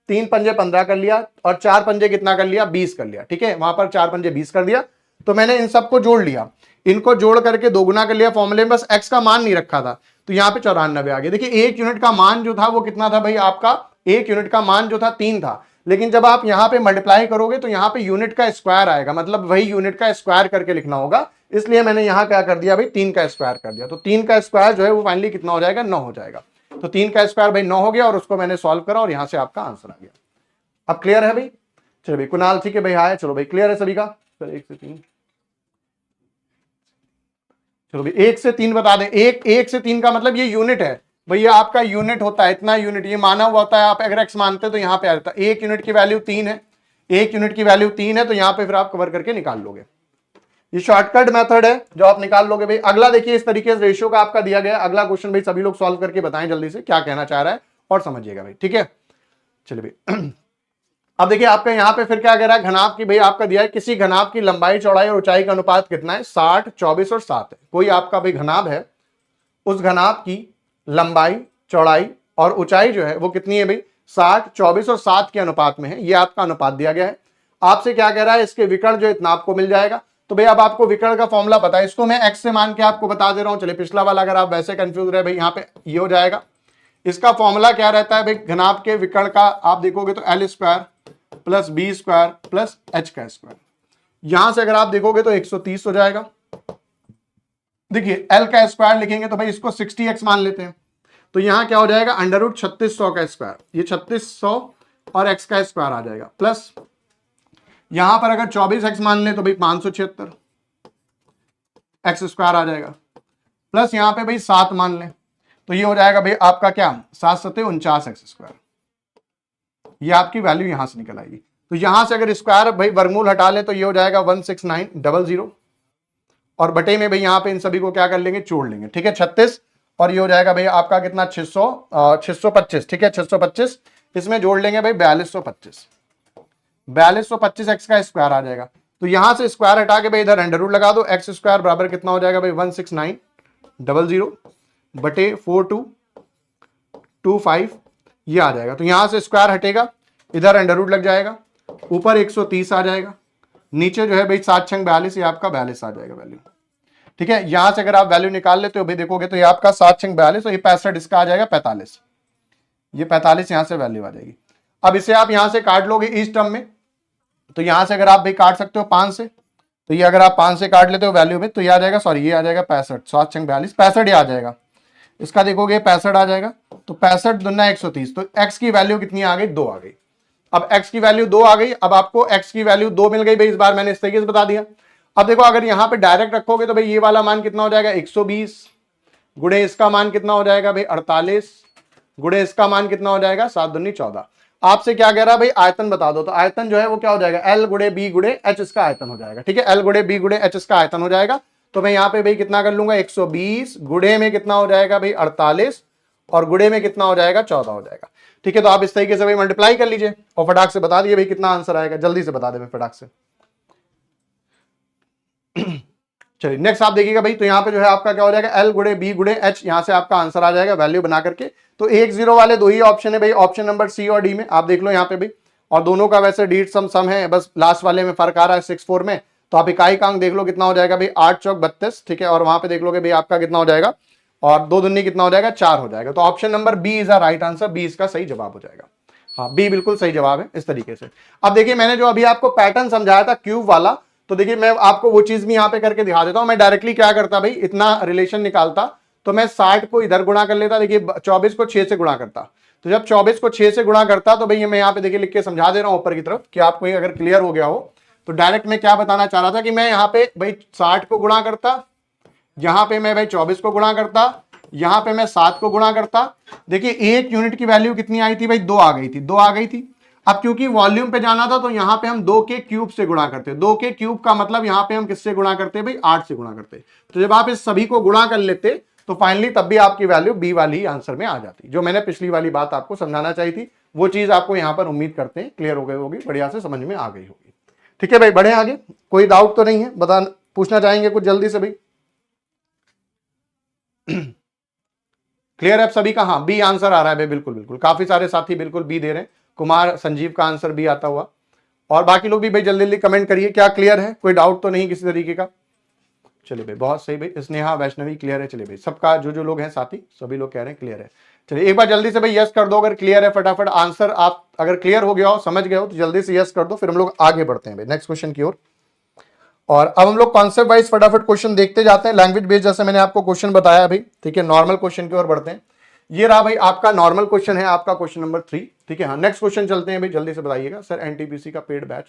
3 पंजे 15 कर लिया, और 4 पंजे कितना कर लिया 20 कर लिया। ठीक है, वहां पर 4 पंजे 20 कर दिया, तो मैंने इन सबको जोड़ लिया, इनको जोड़ करके 2 गुना कर लिया फॉर्मूले में, बस x का मान नहीं रखा था, तो यहाँ पे 94 आ गया। देखिए 1 यूनिट का मान जो था वो कितना था भाई आपका, 1 यूनिट का मान जो था 3 था, लेकिन जब आप यहाँ पे मल्टीप्लाई करोगे तो यहाँ पे यूनिट का स्क्वायर आएगा, मतलब वही यूनिट का स्क्वायर करके लिखना होगा, इसलिए मैंने यहाँ क्या कर दिया भाई 3 का स्क्वायर कर दिया। तो 3 का स्क्वायर जो है वो फाइनली कितना हो जाएगा 9 हो जाएगा। तो 3 का स्क्वायर भाई 9 हो गया, और उसको मैंने सॉल्व करा और यहाँ से आपका आंसर आ गया। अब क्लियर है भाई, चलो भाई कुणाल ठीक है भाई, हाय चलो भाई क्लियर है सभी का। चलो 1 से 3, चलो भाई 1 से 3 बता दें। 1 से 3 का मतलब ये यूनिट है भैया, आपका यूनिट होता है इतना यूनिट, ये माना हुआ होता है। आप अगर x मानते हैं तो यहाँ पे आ जाता है, 1 यूनिट की वैल्यू 3 है, 1 यूनिट की वैल्यू 3 है, तो यहाँ पे फिर आप कवर करके निकाल लोगे। ये शॉर्टकट मेथड है जो आप निकाल लोगे भाई। अगला देखिए इस तरीके से रेशियो का आपका दिया गया, अगला क्वेश्चन भाई सभी लोग सॉल्व करके बताएं जल्दी से क्या कहना चाह रहा है और समझिएगा भाई। ठीक है, चलिए भाई अब देखिए आपका यहाँ पे फिर क्या कह रहा है, घनाभ की भाई आपका दिया है, किसी घनाभ की लंबाई चौड़ाई और ऊंचाई का अनुपात कितना है, 60 24 और 7 है। कोई आपका भाई घनाभ है, उस घनाभ की लंबाई चौड़ाई और ऊंचाई जो है वो कितनी है भाई, 60 24 और 7 के अनुपात में है। ये आपका अनुपात दिया गया है। आपसे क्या कह रहा है, इसके विकर्ण जो इतना आपको मिल जाएगा। तो भाई अब आपको विकर्ण का फॉर्मूला पता है, इसको मैं x से मान के आपको बता दे रहा हूं। चलिए पिछला वाला अगर आप वैसे कंफ्यूज रहे भाई, यहाँ पे ये हो जाएगा। इसका फॉर्मूला क्या रहता है भाई, घनाभ के विकर्ण का आप देखोगे तो l square plus B square plus H का स्क्वायर। यहां से अगर आप देखोगे तो 130 हो जाएगा। देखिए l का स्क्वायर लिखेंगे तो भाई इसको 60x मान लेते हैं, तो यहां क्या हो जाएगा अंडर रूट 3600 का स्क्वायर, ये 3600 और x का स्क्वायर आ जाएगा, प्लस यहां पर अगर 24x मान ले तो भाई 576 x स्क्वायर आ जाएगा, प्लस यहां पे भाई 7 मान ले तो ये हो जाएगा भाई आपका क्या 7 7 49 x स्क्वायर। ये आपकी वैल्यू यहां से निकल आएगी। तो यहां से अगर स्क्वायर भाई वर्गमूल हटा ले तो ये हो जाएगा 16900, और बटे में भाई यहाँ पे इन सभी को क्या कर लेंगे जोड़ लेंगे। ठीक है 36, और ये हो जाएगा भाई आपका कितना 625। ठीक है 625, इसमें जोड़ लेंगे भाई 4225, 4225 एक्स का स्क्वायर आ जाएगा। तो यहां से स्क्वायर हटा के भाई इधर अंडर रूट लगा दो, एक्स स्क्वायर बराबर कितना हो जाएगा भाई 16900 बटे 4225 ये आ जाएगा। तो यहां से स्क्वायर हटेगा, इधर अंडर रूट लग जाएगा, ऊपर 130 आ जाएगा, नीचे जो है भाई 7 छंग 42, ये आपका 42 आ जाएगा वैल्यू। ठीक है, यहां से अगर आप वैल्यू निकाल लेते हो भाई, देखोगे तो ये आपका 7×42, तो ये 65, इसका आ जाएगा 45, ये 45 यहां से वैल्यू आ जाएगी। अब इसे आप यहां से काट लोगे इस टर्म में, तो यहां से अगर आप भाई काट सकते हो 5 से, तो ये अगर आप 5 से काट लेते हो वैल्यू में, तो ये आ जाएगा, सॉरी ये आ जाएगा 65, 7×42 65 ये आ जाएगा। इसका देखोगे 65 आ जाएगा, तो 65 दूना 130, तो x की वैल्यू कितनी आ गई, 2 आ गई। अब x की वैल्यू 2 आ गई, अब आपको x की वैल्यू 2 मिल गई भाई, इस बार मैंने इस तरीके से बता दिया। अब देखो अगर यहां पे डायरेक्ट रखोगे तो भाई ये वाला मान कितना हो जाएगा, 120 गुणे इसका मान कितना हो जाएगा भाई 48 गुणे इसका मान कितना हो जाएगा 7 दूनी 14। आपसे क्या कह रहा है भाई, आयतन बता दो, तो आयतन जो है वो क्या हो जाएगा, L गुणे B गुणे H इसका आयतन हो जाएगा। ठीक है, L गुणे B गुणे H इसका आयतन हो जाएगा। तो मैं यहाँ पे भाई कितना कर लूंगा, 120 गुणे में कितना हो जाएगा भाई 48 और गुणे में कितना हो जाएगा 14 हो जाएगा। ठीक है, तो आप इस तरीके से भाई मल्टीप्लाई कर लीजिए और फटाक से बता दिए भाई कितना आंसर आएगा, जल्दी से बता दे मैं फटाक से। चलिए नेक्स्ट आप देखिएगा भाई, तो यहाँ पे जो है आपका क्या हो जाएगा, L गुणे B गुणे H, यहाँ से आपका आंसर आ जाएगा वैल्यू बना करके। तो 1 0 वाले दो ही ऑप्शन है भाई, ऑप्शन नंबर सी और डी में, आप देख लो यहाँ पे भाई, और दोनों का वैसे डीट सम है, बस लास्ट वाले में फर्क आ रहा है 6 4 में। तो आप इकाई का अंक देख लो कितना हो जाएगा भाई, 8 चौक 32। ठीक है, और वहां पे देख लोगे भाई आपका कितना हो जाएगा, और 2 दूनी कितना हो जाएगा 4 हो जाएगा। तो option number B is a right answer, B इसका सही जवाब हो जाएगा। हाँ बी बिल्कुल सही जवाब है इस तरीके से। अब देखिए मैंने जो अभी आपको पैटर्न समझाया था क्यूब वाला, तो देखिए मैं आपको वो चीज भी यहां पे करके दिखा देता हूं। मैं डायरेक्टली क्या करता भाई, इतना रिलेशन निकालता, तो मैं 60 को इधर गुणा कर लेता, देखिए 24 को 6 से गुणा करता। तो जब 24 को 6 से गुणा करता, तो भाई मैं यहाँ पे देखिए लिख के समझा दे रहा हूं ऊपर की तरफ, कि आपको अगर क्लियर हो गया हो। तो डायरेक्ट मैं क्या बताना चाह रहा था कि मैं यहाँ पे भाई 60 को गुणा करता, यहां पे मैं भाई 24 को गुणा करता, यहां पे मैं 7 को गुणा करता। देखिए एक यूनिट की वैल्यू कितनी आई थी भाई, 2 आ गई थी, 2 आ गई थी। अब क्योंकि वॉल्यूम पे जाना था, तो यहां पे हम 2 के क्यूब से गुणा करते, 2 के क्यूब का मतलब यहां पे हम किससे गुणा करते भाई, 8 से गुणा करते। तो जब आप इस सभी को गुणा कर लेते, तो फाइनली तब भी आपकी वैल्यू बी वाली ही आंसर में आ जाती। जो मैंने पिछली वाली बात आपको समझाना चाहिए थी, वो चीज आपको यहां पर उम्मीद करते हैं क्लियर हो गई होगी, बढ़िया से समझ में आ गई होगी। ठीक है भाई, बढ़े आगे, कोई डाउट तो नहीं है, बता पूछना चाहेंगे कुछ जल्दी से भाई। क्लियर है सभी का, हाँ बी आंसर आ रहा है भाई, बिल्कुल बिल्कुल, काफी सारे साथी बिल्कुल बी दे रहे हैं, कुमार संजीव का आंसर बी आता हुआ। और बाकी लोग भी भाई जल्दी जल्दी कमेंट करिए, क्या क्लियर है, कोई डाउट तो नहीं किसी तरीके का। चलिए भाई बहुत सही भाई, स्नेहा वैष्णवी क्लियर है। चलिए भाई सबका जो जो लोग हैं साथी, सभी लोग कह रहे हैं क्लियर है। चलिए एक बार जल्दी से भाई यस कर दो अगर क्लियर है, फटाफट आंसर आप अगर क्लियर हो गया हो, समझ गए हो, तो जल्दी से यस कर दो, फिर हम लोग आगे बढ़ते हैं भाई नेक्स्ट क्वेश्चन की ओर। और अब हम लोग कॉन्सेप्ट वाइज फटाफट क्वेश्चन देखते जाते हैं, लैंग्वेज बेस्ड जैसे मैंने आपको क्वेश्चन बताया भाई। ठीक है, नॉर्मल क्वेश्चन की ओर बढ़ते हैं। ये रहा भाई आपका नॉर्मल क्वेश्चन है, आपका क्वेश्चन नंबर 3। ठीक है, हाँ नेक्स्ट क्वेश्चन चलते हैं भाई, जल्दी से बताइएगा सर एनटीपीसी का पेड बैच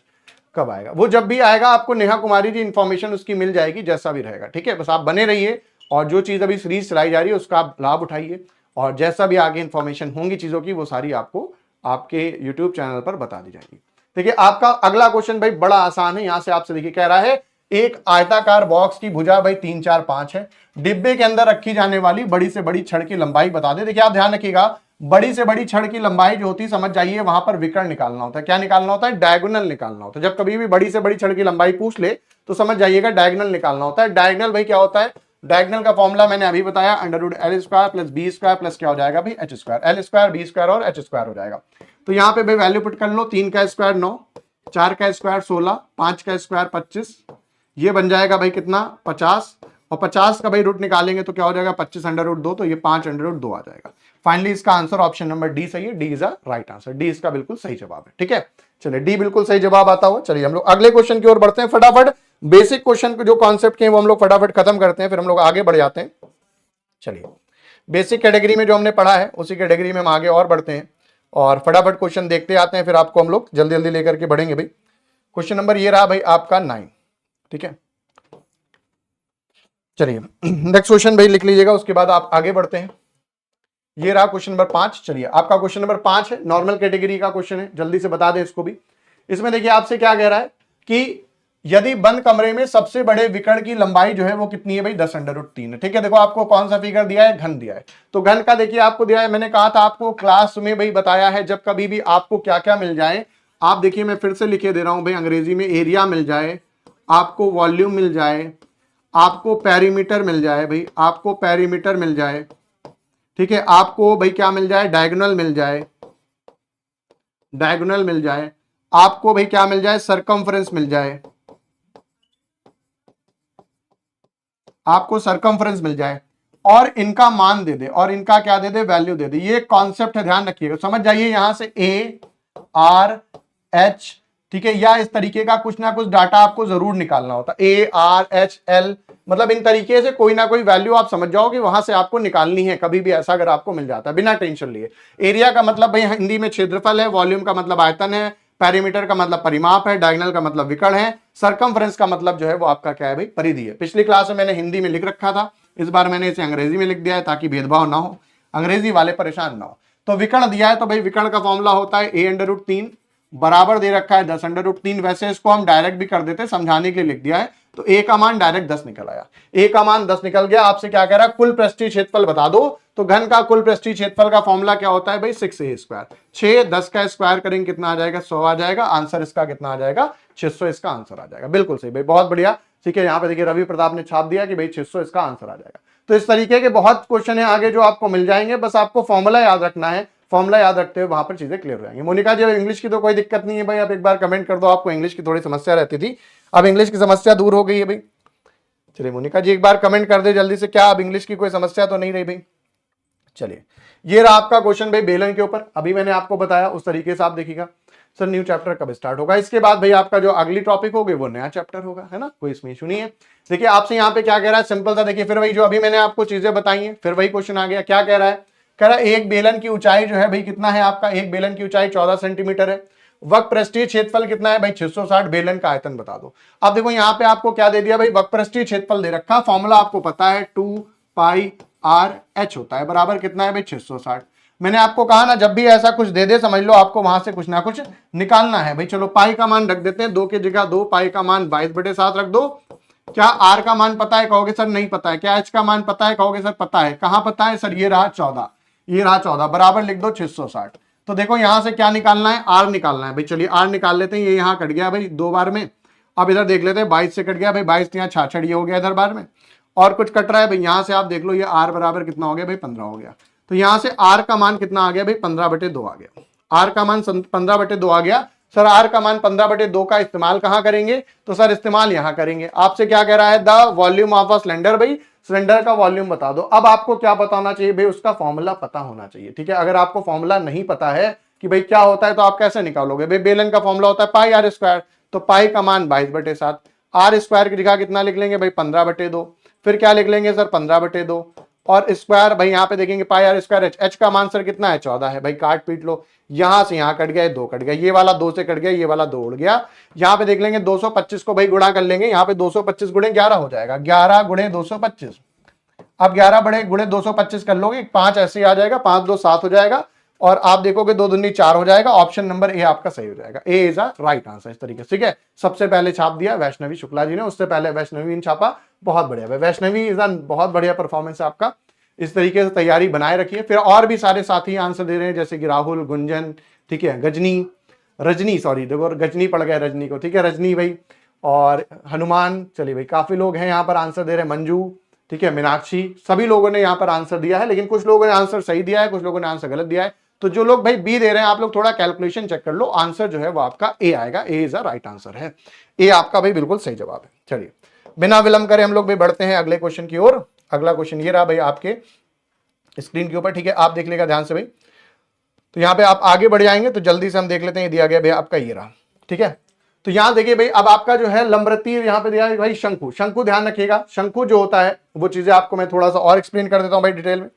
कब आएगा। वो जब भी आएगा आपको नेहा कुमारी जी इंफॉर्मेशन उसकी मिल जाएगी, जैसा भी रहेगा। ठीक है, बस आप बने रहिए, और जो चीज अभी सीरीज चलाई जा रही है उसका आप लाभ उठाइए, और जैसा भी आगे इंफॉर्मेशन होंगी चीजों की, वो सारी आपको आपके यूट्यूब चैनल पर बता दी जाएगी। देखिए आपका अगला क्वेश्चन भाई बड़ा आसान है, यहां से आपसे देखिए कह रहा है, एक आयताकार बॉक्स की भुजा भाई 3 4 5 है, डिब्बे के अंदर रखी जाने वाली बड़ी से बड़ी छड़ की लंबाई बता दे। देखिए आप ध्यान रखिएगा, बड़ी से बड़ी छड़ की लंबाई जो होती है, समझ जाइए वहां पर विकर्ण निकालना होता है। क्या निकालना होता है, डायगोनल निकालना होता है। जब कभी भी बड़ी से बड़ी छड़ की लंबाई पूछ ले, तो समझ जाइएगा डायगोनल निकालना होता है। डायगोनल भाई क्या होता है, डायगोनल का फॉर्मूला मैंने अभी बताया, √L² प्लस B² प्लस क्या हो जाएगा भाई H², L² B² और H² हो जाएगा। तो यहाँ पे भाई वैल्यू पुट कर लो, 3 का स्क्वायर 9, 4 का स्क्वायर 16, 5 का स्क्वायर 25, ये बन जाएगा भाई कितना 50, और 50 का भाई रूट निकालेंगे तो क्या हो जाएगा 25√2, तो ये 5√2 आ जाएगा। फाइनली इसका आंसर ऑप्शन नंबर डी सही है, D is a right answer, D इसका बिल्कुल सही जवाब है। ठीक है, चलिए डी बिल्कुल सही जवाब आता हुआ। चलिए हम लोग अगले क्वेश्चन की ओर बढ़ते हैं, फटाफट बेसिक क्वेश्चन जो कॉन्सेप्ट के हैं वो हम लोग फटाफट खत्म करते हैं, फिर हम लोग आगे बढ़ जाते हैं। चलिए बेसिक कैटेगरी में जो हमने पढ़ा है उसी कैटेगरी में हम आगे और बढ़ते हैं, और फटाफट क्वेश्चन देखते आते हैं, फिर आपको हम लोग जल्दी जल्दी लेकर के बढ़ेंगे भाई। क्वेश्चन नंबर ये रहा भाई आपका 9। ठीक है, चलिए नेक्स्ट क्वेश्चन भाई लिख लीजिएगा, उसके बाद आप आगे बढ़ते हैं। ये रहा क्वेश्चन नंबर 5। चलिए आपका क्वेश्चन नंबर 5 है, नॉर्मल कैटेगरी का क्वेश्चन है, जल्दी से बता दें इसको भी। इसमें देखिए आपसे क्या कह रहा है कि यदि बंद कमरे में सबसे बड़े विकर्ण की लंबाई जो है वो कितनी है भाई 10√3 है। ठीक है, देखो आपको कौन सा फिगर दिया है, घन दिया है। तो घन का देखिए आपको दिया है, मैंने कहा था आपको क्लास में भाई बताया है, जब कभी भी आपको क्या क्या मिल जाए, आप देखिए मैं फिर से लिखे दे रहा हूं भाई, अंग्रेजी में एरिया मिल जाए, आपको वॉल्यूम मिल जाए, आपको पेरीमीटर मिल जाए भाई, आपको पेरीमीटर मिल जाए। ठीक है, आपको भाई क्या मिल जाए, डायगोनल मिल जाए, डायगोनल मिल जाए, आपको भाई क्या मिल जाए, सरकमफ्रेंस मिल जाए, आपको सरकमफ्रेंस मिल जाए और इनका मान दे दे और इनका क्या दे दे, वैल्यू दे दे। ये कॉन्सेप्ट है, ध्यान रखिएगा, समझ जाइए। यहां से ए आर एच, ठीक है, या इस तरीके का कुछ ना कुछ डाटा आपको जरूर निकालना होता है। ए आर एच एल, मतलब इन तरीके से कोई ना कोई वैल्यू आप समझ जाओ कि वहां से आपको निकालनी है कभी भी, ऐसा अगर आपको मिल जाता है बिना टेंशन लिए। एरिया का मतलब भाई हिंदी में क्षेत्रफल है, वॉल्यूम का मतलब आयतन है, पैरीमीटर का मतलब परिमाप है, डायगोनल का मतलब विकर्ण है, सरकमफ्रेंस का मतलब जो है वो आपका क्या है भाई, परिधि है। पिछली क्लास में मैंने हिंदी में लिख रखा था, इस बार मैंने इसे अंग्रेजी में लिख दिया है ताकि भेदभाव ना हो, अंग्रेजी वाले परेशान ना हो। तो विकर्ण दिया है तो भाई विकर्ण का फॉर्मूला होता है a√3 बराबर दे रखा है 10√3। वैसे इसको हम डायरेक्ट भी कर देते, समझाने के लिए लिख दिया है, तो a का मान डायरेक्ट 10 निकल आया। a का मान 10 निकल गया। आपसे क्या कह रहा है, कुल पृष्ठीय क्षेत्रफल बता दो। तो घन का कुल पृष्ठीय क्षेत्रफल का फॉर्मूला क्या होता है भाई, 6a²। 6 10 का स्क्वायर करेंगे कितना आ जाएगा, 100 आ जाएगा। आंसर इसका कितना आ जाएगा, 600 इसका आंसर आ जाएगा। बिल्कुल सही भाई, बहुत बढ़िया। ठीक है, यहाँ पे देखिए रवि प्रताप ने छाप दिया कि भाई 600 इसका आंसर आ जाएगा। तो इस तरीके के बहुत क्वेश्चन है आगे जो आपको मिल जाएंगे, बस आपको फॉर्मूला याद रखना है। फॉर्मूला याद रखते हुए वहां पर चीजें क्लियर हो जाएंगी। मोनिका जी, इंग्लिश की तो कोई दिक्कत नहीं है भाई, आप एक बार कमेंट कर दो, आपको इंग्लिश की थोड़ी समस्या रहती थी, अब इंग्लिश की समस्या दूर हो गई है भाई। चलिए मोनिका जी एक बार कमेंट कर दे जल्दी से, क्या अब इंग्लिश की कोई समस्या तो नहीं रही भाई। चलिए, ये रहा आपका क्वेश्चन भाई बेलन के ऊपर। अभी मैंने आपको बताया उस तरीके से आप देखिएगा। सर न्यू चैप्टर कब स्टार्ट होगा? इसके बाद भाई आपका जो अगली टॉपिक होगी वो नया चैप्टर होगा, है ना, कोई इसमें इशू नहीं है। देखिए आपसे यहाँ पे क्या कह रहा है, सिंपल सा देखिए, फिर वही जो अभी मैंने आपको चीजें बताई हैं, फिर वही क्वेश्चन आ गया। क्या कह रहा है, कह रहा है एक बेलन की ऊंचाई जो है भाई कितना है आपका, एक बेलन की ऊंचाई 14 सेंटीमीटर है। वक्र पृष्ठीय क्षेत्रफल कितना है भाई, 660। बेलन का आयतन बता दो। अब देखो यहाँ पे आपको क्या दे दिया भाई, वक्र पृष्ठीय क्षेत्रफल दे रखा, फॉर्मूला आपको पता है 2πr/h होता है, बराबर कितना है भाई, 660। मैंने आपको कहा ना, जब भी ऐसा कुछ दे दे समझ लो आपको वहां से कुछ ना कुछ निकालना है भाई। चलो पाई का मान रख देते हैं, 2 की जगह 2, पाई का मान 22/7 रख दो। क्या आर का मान पता है, कहोगे सर नहीं पता है। क्या एच का मान पता है, कहोगे सर पता है। कहां पता है सर, ये रहा 14, ये रहा 14, बराबर लिख दो 660। तो देखो यहां से क्या निकालना है, आर निकालना है भाई। चलिए आर निकाल लेते हैं, ये यहां कट गया भाई 2 बार में। अब इधर देख लेते हैं, 22 से कट गया भाई, 22 यहाँ 66 ये हो गया इधर बार में, और कुछ कट रहा है भाई। यहां से आप देख लो, ये आर बराबर कितना हो गया भाई, 15 हो गया। तो यहां से आर का मान कितना आ गया भाई, 15/2 आ गया। आर का मान 15/2 आ गया। सर आर का मान 15/2 का इस्तेमाल कहां करेंगे, तो सर इस्तेमाल यहां करेंगे। आपसे क्या कह रहा है, the volume of a cylinder, भाई सिलेंडर का वॉल्यूम बता दो। अब आपको क्या बताना चाहिए भाई, उसका फॉर्मूला पता होना चाहिए। ठीक है, अगर आपको फॉर्मूला नहीं पता है कि भाई क्या होता है, तो आप कैसे निकालोगे भाई। बेलन का फॉर्मूला होता है πr², तो पाई का मान 22/7। आर स्क्वायर की जगह कितना लिख लेंगे भाई, 15/2। फिर क्या लिख लेंगे सर, 15/2 और स्क्वायर भाई यहाँ पे देखेंगे πr²। एच का मान सर कितना है, 14 है भाई। काट पीट लो, यहां से यहां कट गया, 2 कट गया, ये वाला 2 से कट गया, ये वाला 2 उड़ गया। यहाँ पे देख लेंगे 225 को भाई गुणा कर लेंगे, यहाँ पे 225 गुणे 11 हो जाएगा, 11 गुणे 225। अब 11 बड़े गुणे 225 कर लोगे, 5 ऐसे ही आ जाएगा, 5 2 7 हो जाएगा, और आप देखोगे 2 दूनी 4 हो जाएगा। ऑप्शन नंबर ए आपका सही हो जाएगा, ए इज अ राइट आंसर। इस तरीके से, ठीक है, सबसे पहले छाप दिया वैष्णवी शुक्ला जी ने, उससे पहले वैष्णवी ने छापा, बहुत बढ़िया। वैष्णवी इज अ बहुत बढ़िया परफॉर्मेंस है आपका। इस तरीके से तैयारी बनाए रखिए। फिर और भी सारे साथी आंसर दे रहे हैं, जैसे कि राहुल, गुंजन, ठीक है, रजनी, सॉरी देखो गजनी पड़ गया रजनी को, ठीक है, रजनी भाई और हनुमान। चलिए भाई काफी लोग हैं यहाँ पर आंसर दे रहे हैं, मंजू, ठीक है, मीनाक्षी, सभी लोगों ने यहाँ पर आंसर दिया है। लेकिन कुछ लोगों ने आंसर सही दिया है, कुछ लोगों ने आंसर गलत दिया है। तो जो लोग भाई बी दे रहे हैं, आप लोग थोड़ा कैलकुलेशन चेक कर लो, आंसर जो है वो आपका ए आएगा। ए इज अ राइट आंसर है, ए आपका भाई बिल्कुल सही जवाब है। चलिए बिना विलंब करे हम लोग भाई बढ़ते हैं अगले क्वेश्चन की ओर। अगला क्वेश्चन ये रहा भाई आपके स्क्रीन के ऊपर, ठीक है, आप देख लेगा ध्यान से भाई। तो यहाँ पे आप आगे बढ़ जाएंगे तो जल्दी से हम देख लेते हैं, दिया गया भाई आपका ये रहा, ठीक है। तो यहाँ देखिए भाई, अब आपका जो है लंबरतीर यहाँ पे दिया है भाई शंकु। शंकु ध्यान रखिएगा, शंकु जो होता है वो चीजें आपको मैं थोड़ा सा और एक्सप्लेन कर देता हूँ भाई डिटेल में,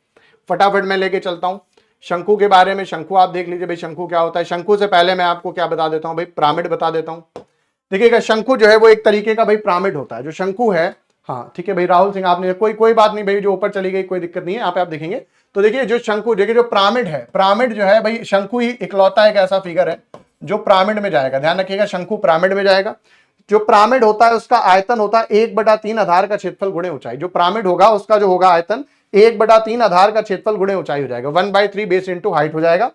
फटाफट मैं लेके चलता हूँ शंकु के बारे में। शंकु आप देख लीजिए भाई, शंकु क्या होता है। शंकु से पहले मैं आपको क्या बता देता हूँ भाई, पिरामिड बता देता हूँ। देखिएगा शंकु जो है वो एक तरीके का भाई पिरामिड होता है। जो शंकु है, हाँ ठीक है भाई, राहुल सिंह आपने कोई बात नहीं भाई, जो ऊपर चली गई कोई दिक्कत नहीं है। यहाँ पे आप देखेंगे तो देखिए जो शंकु, देखिए जो पिरामिड है, पिरामिड जो है भाई, शंकु ही इकलौता एक ऐसा फिगर है जो पिरामिड में जाएगा। ध्यान रखिएगा, शंकु पिरामिड में जाएगा। जो पिरामिड होता है उसका आयतन होता है 1/3 आधार का क्षेत्रफल गुणे ऊंचाई। जो पिरामिड होगा उसका जो होगा आयतन 1/3 आधार का क्षेत्रफल गुणे ऊंचाई हो जाएगा, 1/3 बेस इंटू हाइट हो जाएगा।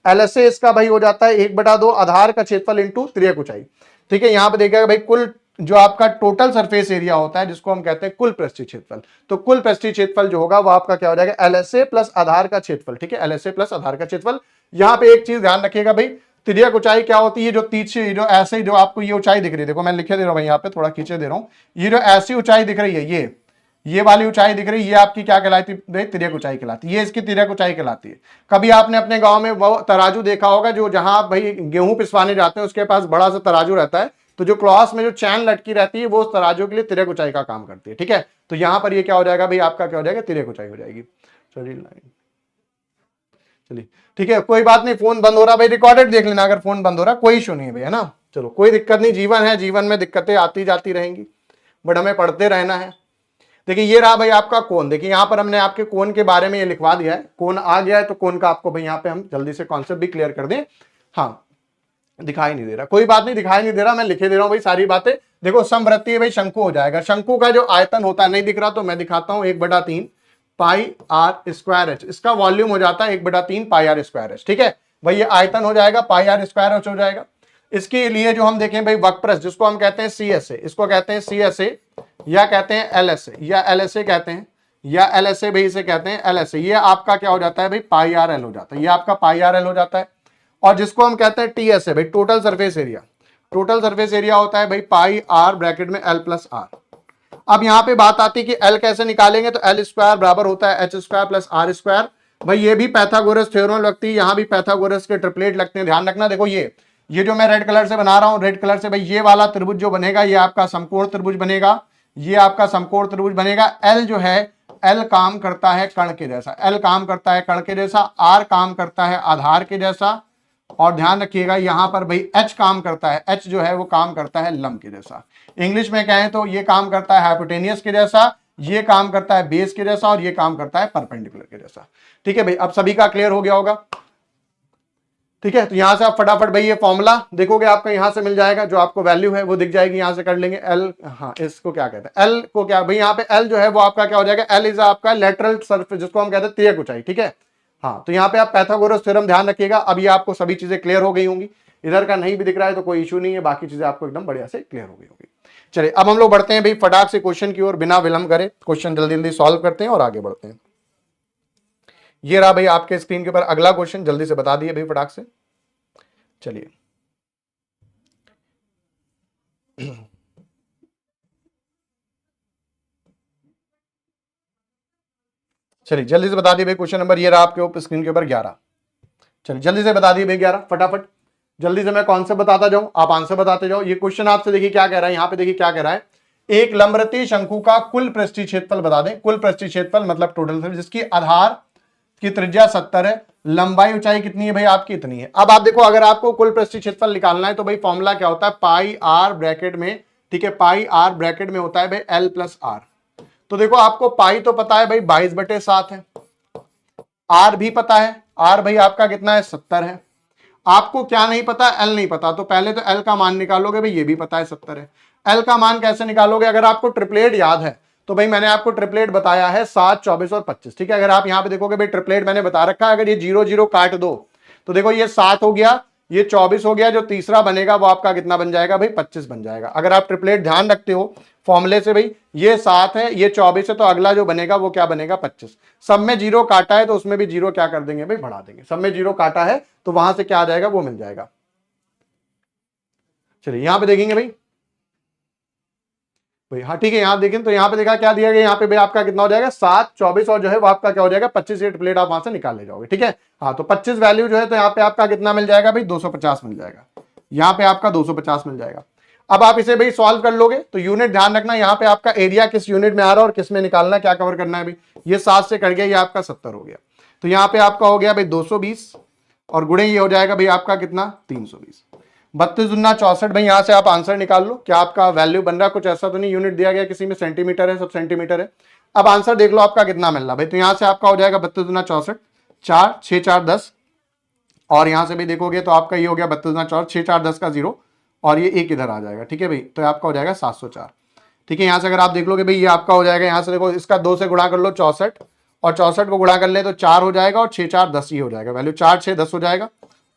एलएसए इसका भाई हो जाता है 1/2 आधार का क्षेत्रफल इंटू तिर्यक ऊंचाई, ठीक है। यहाँ पे देखिएगा भाई कुल जो आपका टोटल सरफेस एरिया होता है, जिसको हम कहते हैं कुल पृष्ठीय क्षेत्रफल, तो कुल पृष्ठीय क्षेत्रफल जो होगा वो आपका क्या हो जाएगा, एलएसए प्लस आधार का क्षेत्रफल, ठीक है, एलएसए प्लस आधार का क्षेत्रफल। यहाँ पे एक चीज ध्यान रखिएगा भाई, तिर्यक ऊंचाई क्या होती है, जो तीसरी जो ऐसे जो आपको ये ऊंचाई दिख रही है, देखो मैं लिखे दे रहा हूं भाई, यहाँ पे थोड़ा खींचे दे रहा हूं, ये जो ऐसी ऊंचाई दिख रही है, ये वाली ऊंचाई दिख रही है, ये आपकी क्या कहलाती है, तिर्यक ऊंचाई कहलाती है, ये इसकी तिर्यक ऊंचाई कहलाती है। कभी आपने अपने गांव में वो तराजू देखा होगा जो जहां आप भाई गेहूं पिसवाने जाते हैं उसके पास बड़ा सा तराजू रहता है, तो जो क्रॉस में जो चैन लटकी रहती है वो उस तराजू के लिए तिर्यक ऊंचाई का काम करती है। ठीक है, तो यहां पर ये क्या हो जाएगा भाई, आपका क्या हो जाएगा, तिर्यक ऊंचाई हो जाएगी। चलिए ठीक है, कोई बात नहीं, फोन बंद हो रहा भाई, रिकॉर्डेड देख लेना अगर फोन बंद हो रहा, कोई इशू नहीं है भाई, है ना। चलो कोई दिक्कत नहीं, जीवन है, जीवन में दिक्कतें आती जाती रहेंगी, बट हमें पढ़ते रहना है। देखिए ये रहा भाई आपका कोण, देखिए यहां पर हमने आपके कोण के बारे में ये लिखवा दिया है, कोण आ गया है, तो कोण का आपको भाई यहाँ पे हम जल्दी से कॉन्सेप्ट भी क्लियर कर दें। हाँ दिखाई नहीं दे रहा, कोई बात नहीं, दिखाई नहीं दे रहा, मैं लिखे दे रहा हूं भाई सारी बातें। देखो समवृत्तीय भाई शंकु हो जाएगा, शंकु का जो आयतन होता है, नहीं दिख रहा तो मैं दिखाता हूं, 1/3 पाई आर स्क्वायर एच, इसका वॉल्यूम हो जाता है 1/3 पाई आर स्क्वायर एच। ठीक है भाई, ये आयतन हो जाएगा, पाई आर स्क्वायर एच हो जाएगा। इसके लिए जो हम देखें भाई वक्रस, जिसको हम कहते हैं CSA, इसको कहते हैं CSA या कहते हैं LSA या LSA कहते हैं, या LSA भाई इसे कहते हैं LSA, ये आपका क्या हो जाता है भाई, पाई आर एल हो जाता है, ये आपका पाई आर एल हो जाता है। और जिसको हम कहते हैं TSA भाई, total surface area, total surface area होता है भाई पाई आर ब्रैकेट में L प्लस आर। अब यहां पे बात आती है कि L कैसे निकालेंगे, तो L स्क्वायर बराबर होता है H square plus R square. भाई ये भी पैथागोरस थ्योरम लगती है, यहां भी पैथागोरस के ट्रिपलेट लगते हैं, ध्यान रखना। देखो ये जो मैं रेड कलर से बना रहा हूं, रेड कलर से भाई ये वाला त्रिभुज जो बनेगा ये आपका समकोण त्रिभुज बनेगा, ये आपका समकोण त्रिभुज बनेगा। L जो है, L काम करता है कण के जैसा, L काम करता है कण के जैसा, R काम करता है आधार के जैसा, और ध्यान रखिएगा यहां पर भाई H काम करता है, H जो है वो काम करता है लंब के जैसा। इंग्लिश में कहें तो ये काम करता है हाइपोटेनियस के जैसा, ये काम करता है बेस के जैसा, और ये काम करता है परपेंडिकुलर के जैसा। ठीक है भाई, अब सभी का क्लियर हो गया होगा। ठीक है, तो यहां से आप फटाफट भाई ये फॉर्मूला देखोगे, आपका यहां से मिल जाएगा, जो आपको वैल्यू है वो दिख जाएगी, यहां से कर लेंगे L। हाँ इसको क्या कहते हैं, L को क्या भाई, यहाँ पे L जो है वो आपका क्या हो जाएगा, L इज आपका लेटरल सरफेस, जिसको हम कहते हैं तिर्यक ऊंचाई। ठीक है, हाँ तो यहाँ पे आप पैथागोरस थ्योरम ध्यान रखिएगा। अब ये आपको सभी चीजें क्लियर हो गई होंगी, इधर का नहीं भी दिख रहा है तो कोई इशू नहीं है, बाकी चीजें आपको एकदम बढ़िया से क्लियर हो गई होगी। चलिए अब हम लोग बढ़ते हैं भाई फटाक से क्वेश्चन की ओर, बिना विलंब करे क्वेश्चन जल्दी जल्दी सॉल्व करते हैं और आगे बढ़ते हैं। ये रहा भाई आपके स्क्रीन के ऊपर अगला क्वेश्चन, जल्दी से बता दिए भाई फटाक से। चलिए चलिए जल्दी से बता दिए भाई क्वेश्चन नंबर, ये रहा आपके ऊपर स्क्रीन के ऊपर 11। चलिए जल्दी से बता दिए भाई 11 फटाफट, जल्दी से मैं कॉन्सेप्ट बताता जाऊं, आप आंसर बताते जाओ। ये क्वेश्चन आपसे देखिए क्या कह रहा है, यहाँ पे देखिए क्या कह रहा है, एक लंबवृत्तीय शंकु का कुल पृष्ठीय क्षेत्रफल बता दें। कुल पृष्ठीय क्षेत्रफल मतलब टोटल, जिसकी आधार की त्रिज्या 70 है, लंबाई ऊंचाई कितनी है भाई आपकी, इतनी है। अब आप देखो, अगर आपको कुल पृष्ठीय क्षेत्रफल निकालना है तो भाई फॉर्मूला क्या होता है, पाई आर ब्रैकेट में, ठीक है, पाई आर ब्रैकेट में होता है भाई L प्लस आर। तो देखो आपको पाई तो पता है भाई 22/7 है, आर भी पता है, आर भाई आपका कितना है, 70 है। आपको क्या नहीं पता, L नहीं पता, तो पहले तो L का मान निकालोगे, भाई ये भी पता है 70 है। L का मान कैसे निकालोगे, अगर आपको ट्रिपलेट याद है तो भाई मैंने आपको ट्रिपलेट बताया है 7, 24 और 25। ठीक है, अगर आप यहां पे देखोगे भाई ट्रिपलेट मैंने बता रखा है, अगर ये 0 0 काट दो तो देखो ये 7 हो गया, ये 24 हो गया, जो तीसरा बनेगा वो आपका कितना बन जाएगा भाई, 25 बन जाएगा। अगर आप ट्रिपलेट ध्यान रखते हो फॉर्मूले से, भाई ये 7 है, ये 24 है, तो अगला जो बनेगा वो क्या बनेगा, 25। सब में 0 काटा है तो उसमें भी 0 क्या कर देंगे भाई, बढ़ा देंगे। सब में 0 काटा है तो वहां से क्या आ जाएगा, वो मिल जाएगा। चलिए यहां पे देखेंगे भाई, हाँ ठीक है, यहाँ देखें तो यहाँ पे देखा क्या दिया गया, यहाँ पे भाई आपका कितना हो जाएगा, 7, 24 और जो है वो आपका क्या हो जाएगा 25। ये प्लेट आप वहां से निकाल ले जाओगे। ठीक है, हाँ तो 25 वैल्यू जो है तो यहाँ पे आपका कितना मिल जाएगा भाई, 250 मिल जाएगा, यहाँ पे आपका 250 मिल जाएगा। अब आप इसे भाई सॉल्व कर लोगे तो यूनिट ध्यान रखना, यहाँ पे आपका एरिया किस यूनिट में आ रहा है और किस में निकालना है, क्या कवर करना है भाई। ये 7 से कट गया, ये आपका 70 हो गया, तो यहाँ पे आपका हो गया भाई 220 और गुणे ये हो जाएगा भाई आपका कितना, 320। 32 दूना 64 भाई, यहां से आप आंसर निकाल लो, क्या आपका वैल्यू बन रहा है, कुछ ऐसा तो नहीं यूनिट दिया गया किसी में, सेंटीमीटर है, सब सेंटीमीटर है। अब आंसर देख लो आपका कितना मिल रहा भाई, तो यहां से आपका हो जाएगा 32 दूना 64, 4 6 4 10, और यहां से भी देखोगे तो आपका ये हो गया 32 दूना 64, 6 4 10 का 0, और ये एक इधर आ जाएगा। ठीक है भाई, तो आपका हो जाएगा 704। ठीक है, यहां से अगर आप देख लोगे भाई ये आपका हो जाएगा, यहां से देखो इसका 2 से गुणा कर लो 64, और 64 को गुणा कर ले तो 4 हो जाएगा, और 6 4 10 ये हो जाएगा, वैल्यू 4 6 10 हो जाएगा,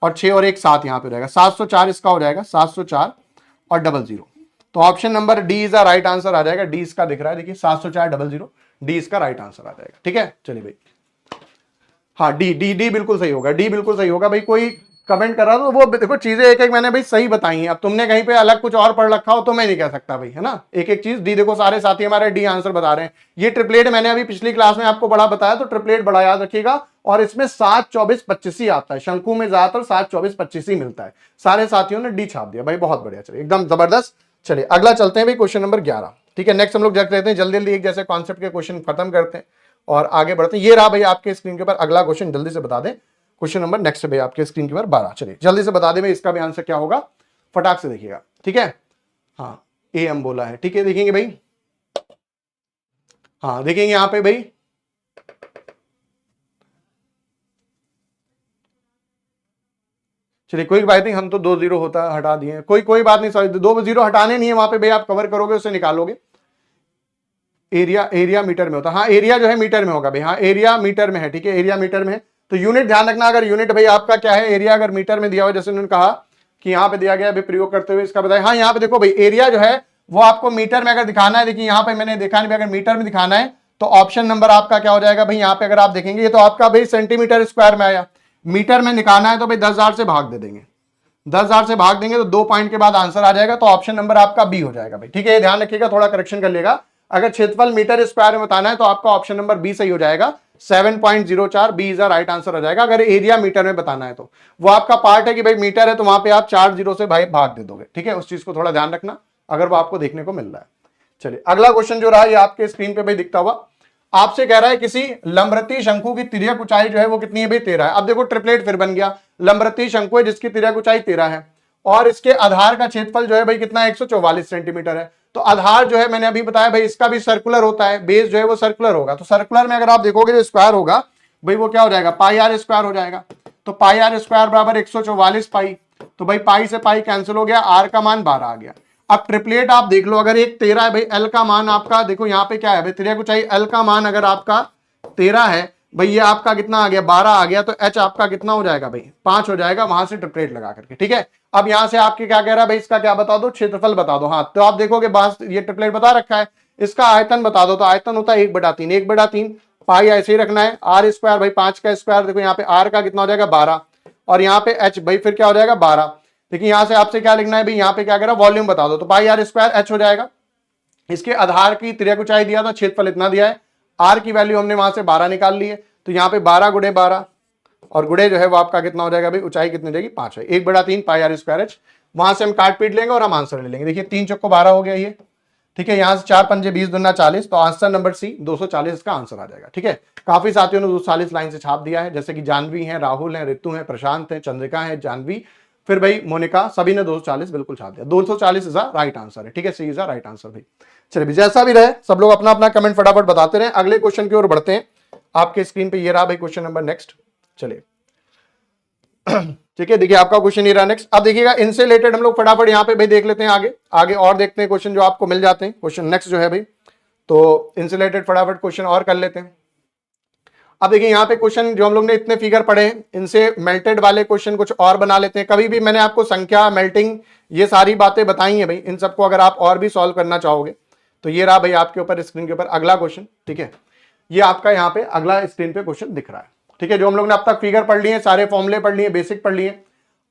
और 6 और 1 7 यहाँ पे हो जाएगा, 704 इसका हो जाएगा, 704 और 00। तो option number D is the right answer आ जाएगा, डी इसका दिख रहा है, देखिए 704 00, डी इसका राइट आंसर आ जाएगा। ठीक है, चलिए भाई, हाँ डी डी डी बिल्कुल सही होगा, डी बिल्कुल सही होगा भाई, कोई कमेंट कर रहा था, तो वो देखो चीजें एक एक मैंने भाई सही बताई हैं। अब तुमने कहीं पे अलग कुछ और पढ़ रखा हो तो मैं नहीं कह सकता भाई, है ना। एक एक चीज डी, देखो सारे साथी हमारे डी आंसर बता रहे हैं। ये ट्रिपलेट मैंने अभी पिछली क्लास में आपको बड़ा बताया, तो ट्रिपलेट बड़ा याद रखिएगा। और इसमें 7, 24, 25 ही आता है, शंकु में ज्यादातर 7, 24, 25 ही मिलता है। सारे साथियों ने डी छाप दिया भाई, बहुत बढ़िया, चलिए एकदम जबरदस्त। चलिए अगला चलते हैं भाई, क्वेश्चन नंबर 11। ठीक है, नेक्स्ट हम लोग देख लेते हैं जल्दी जल्दी, एक जैसे कॉन्सेप्ट के क्वेश्चन खत्म करते हैं और आगे बढ़ते हैं। ये रहा भाई आपके स्क्रीन के ऊपर अगला क्वेश्चन, जल्दी से बता दें। क्वेश्चन नंबर नेक्स्ट भाई आपके स्क्रीन के ऊपर 12। चलिए जल्दी से बता दें भाई, इसका भी आंसर क्या होगा, फटाक से देखिएगा। ठीक है, हाँ ए हम बोला है। ठीक है, देखेंगे भाई, हाँ देखेंगे यहां पे भाई, चलिए कोई बात नहीं, हम तो 2 0 होता हटा दिए, कोई बात नहीं, सॉरी 2 0 हटाने नहीं है वहां पे भाई, आप कवर करोगे उसे निकालोगे। एरिया मीटर में होता है, हाँ एरिया जो है मीटर में होगा भाई, हाँ एरिया मीटर में है। ठीक है, एरिया मीटर में है, तो यूनिट ध्यान रखना। अगर यूनिट भाई आपका क्या है, एरिया अगर मीटर में दिया हुआ, जैसे उन्होंने कहा कि यहाँ पे दिया गया अभी प्रयोग करते हुए इसका बताया, हाँ यहाँ पे देखो भाई एरिया जो है वो आपको मीटर में अगर दिखाना है, देखिए यहाँ पे मैंने देखा नहीं, अगर मीटर में दिखाना है तो ऑप्शन नंबर आपका क्या हो जाएगा भाई, यहाँ पे अगर आप देखेंगे ये तो आपका भाई सेंटीमीटर स्क्वायर में आया, मीटर में निकालना है तो भाई 10,000 से भाग दे देंगे, 10,000 से भाग देंगे तो 2 पॉइंट के बाद आंसर आ जाएगा, तो ऑप्शन नंबर आपका बी हो जाएगा भाई। ठीक है, ध्यान रखिएगा, थोड़ा करेक्शन कर लेगा। अगर क्षेत्रफल मीटर स्क्वायर में बताना है तो आपका ऑप्शन नंबर बी सही हो जाएगा, 7.04, बी इज राइट आंसर हो जाएगा। अगर एरिया मीटर में बताना है तो वो आपका पार्ट है कि भाई मीटर है तो वहां पे आप 4 0 से भाई भाग दे दोगे। ठीक है, उस चीज को थोड़ा ध्यान रखना अगर वो आपको देखने को मिल रहा है। चलिए अगला क्वेश्चन जो रहा ये आपके स्क्रीन पे भाई दिखता हुआ, आपसे कह रहा है किसी लंबवृत्तीय शंकु की तिर्यक ऊंचाई जो है वो कितनी है भाई, 13 है। अब देखो ट्रिपलेट फिर बन गया, लंबवृत्तीय शंकु है जिसकी तिर्यक ऊंचाई 13 है और इसके आधार का क्षेत्रफल जो है भाई कितना है, 144 सेंटीमीटर है। तो आधार जो है मैंने अभी बताया भाई इसका भी सर्कुलर होता है, बेस जो है वो सर्कुलर होगा, तो सर्कुलर में अगर आप देखोगे जो स्क्वायर होगा भाई वो क्या हो जाएगा, पाई आर स्क्वायर हो जाएगा। तो पाई आर स्क्वायर बराबर 144 पाई, तो भाई पाई से पाई कैंसिल हो गया, आर का मान 12 आ गया। अब ट्रिपलेट आप देख लो, अगर एक 13 है भाई, एल का मान आपका देखो यहाँ पे क्या है भाई, तिर्यक ऊंचाई एल का मान अगर आपका 13 है भाई, ये आपका कितना आ गया, 12 आ गया, तो एच आपका कितना हो जाएगा भाई, 5 हो जाएगा, वहां से ट्रिपलेट लगा करके। ठीक है, अब यहां से आपके क्या कह रहा है भाई, इसका क्या बता दो, क्षेत्रफल बता दो। हाँ तो आप देखोगे बस ये ट्रिपलेट बता रखा है, इसका आयतन बता दो, तो आयतन होता है 1/3, 1/3 पाई ऐसे ही रखना है, आर स्क्वायर भाई 5 का स्क्वायर, देखो यहाँ पे आर का कितना हो जाएगा 12 और यहाँ पे एच भाई फिर क्या हो जाएगा 12। देखिए यहां से आपसे क्या लिखना है भाई, यहाँ पे क्या कह रहा है वॉल्यूम बता दो, तो पाई आर स्क्वायर एच हो जाएगा। इसके आधार की तिर्यक ऊंचाई दिया था, क्षेत्रफल इतना दिया है, आर की वैल्यू हमने वहां से 12 निकाल ली है, तो यहाँ पे 12 गुणे 12 और गुणे जो है वो आपका कितना हो जाएगा भाई, ऊंचाई कितनी देगी 5 है, 1/3 पाई आर स्क्वायर एच। वहां से हम काट पीट लेंगे और हम आंसर ले लेंगे। देखिए 3 चौको 12 हो गया ये। ठीक है, यहां से 4 पंजे 20 दूना 40, तो आंसर नंबर सी 240 इसका आंसर आ जाएगा। ठीक है, काफी साथियों ने 240 लाइन से छाप दिया है, जैसे कि जानवी है, राहुल है, ऋतु है, प्रशांत है, चंद्रिका है, जानवी, फिर भाई मोनिका, सभी ने 240 बिल्कुल छाप दिया, 240 इज राइट आंसर है। ठीक है, सी इज राइट आंसर भाई। चलिए जैसा भी रहे सब लोग अपना अपना कमेंट फटाफट बताते रहे, अगले क्वेश्चन की ओर बढ़ते हैं। आपके स्क्रीन पे ये रहा भाई क्वेश्चन नंबर नेक्स्ट। चलिए ठीक है, देखिए आपका क्वेश्चन ये रहा नेक्स्ट। अब देखिएगा इनसे रिलेटेड हम लोग फटाफट यहाँ पे भाई देख लेते हैं, आगे आगे और देखते हैं क्वेश्चन जो आपको मिल जाते हैं। क्वेश्चन नेक्स्ट जो है भाई, तो इनसे रिलेटेड फटाफट क्वेश्चन और कर लेते हैं। अब देखिए यहाँ पे क्वेश्चन जो हम लोग ने इतने फिगर पढ़े हैं, इनसे मेल्टेड वाले क्वेश्चन कुछ और बना लेते हैं। कभी भी मैंने आपको संख्या, मेल्टिंग, ये सारी बातें बताई हैं भाई, इन सबको अगर आप और भी सॉल्व करना चाहोगे तो ये रहा भाई आपके ऊपर स्क्रीन के ऊपर अगला क्वेश्चन। ठीक है, ये आपका यहाँ पे अगला स्क्रीन पे क्वेश्चन दिख रहा है। ठीक है, जो हम लोग ने अब तक फिगर पढ़ लिए, सारे फॉर्मूले पढ़ लिए, बेसिक पढ़ लिए।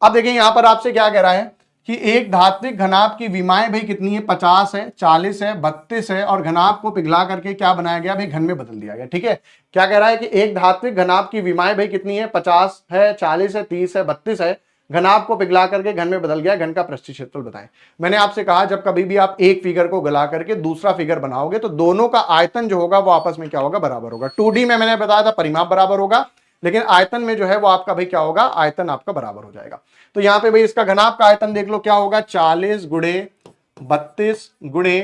अब देखिए यहाँ पर आपसे क्या कह रहा है कि एक धात्विक घनाभ की विमाएं भाई कितनी है, 50 है, 40 है, 32 है, और घनाभ को पिघला करके क्या बनाया गया भाई, घन में बदल दिया गया। ठीक है, क्या कह रहा है कि एक धात्विक घनाभ की विमाएं भाई कितनी है, 50 है, 40 है, 30 है, 32 है, घनाभ को पिघला करके घन में बदल गया, घन का पृष्ठीय क्षेत्रफल बताएं। मैंने आपसे कहा जब कभी भी आप एक फिगर को गला करके दूसरा फिगर बनाओगे तो दोनों का आयतन जो होगा वो आपस में क्या होगा, बराबर होगा। 2D में मैंने बताया था परिमाप बराबर होगा, लेकिन आयतन में जो है वो आपका भाई क्या होगा, आयतन आपका बराबर हो जाएगा। तो यहाँ पे भाई इसका घनाभ का आयतन देख लो क्या होगा, 40 गुणे 32 गुणे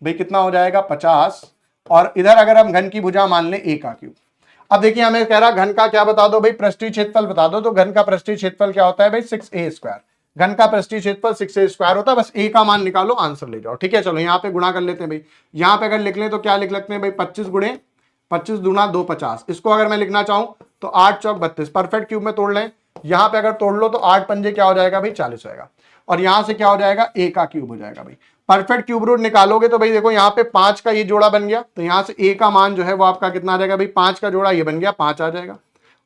भाई कितना हो जाएगा 50, और इधर अगर हम घन की भुजा मान लें a का क्यूब। अब देखिए हमें कह रहा घन का क्या बता दो भाई, पृष्ठीय क्षेत्रफल बता दो, तो घन का पृष्ठीय क्षेत्रफल क्या होता है भाई, 6a स्क्वायर। घन का पृष्ठीय क्षेत्रफल 6a स्क्वायर होता है, बस a का मान निकालो, आंसर ले जाओ। ठीक है, चलो यहाँ पे गुणा कर लेते हैं भाई, यहाँ पे अगर लिख लें तो क्या लिख लेते हैं भाई, 25 गुणे 25 दूना 2 50। इसको अगर मैं लिखना चाहूं तो 8 चौक 32, परफेक्ट क्यूब में तोड़ लें, यहाँ पे अगर तोड़ लो तो 8 पंजे क्या हो जाएगा भाई, 40 होएगा, और यहां से क्या हो जाएगा, a का क्यूब हो जाएगा भाई। परफेक्ट क्यूब रूट निकालोगे तो भाई देखो यहाँ पे 5 का ये जोड़ा बन गया, तो यहाँ से a का मान जो है वो आपका कितना आ जाएगा भाई, 5 का जोड़ा ये बन गया 5 आ जाएगा,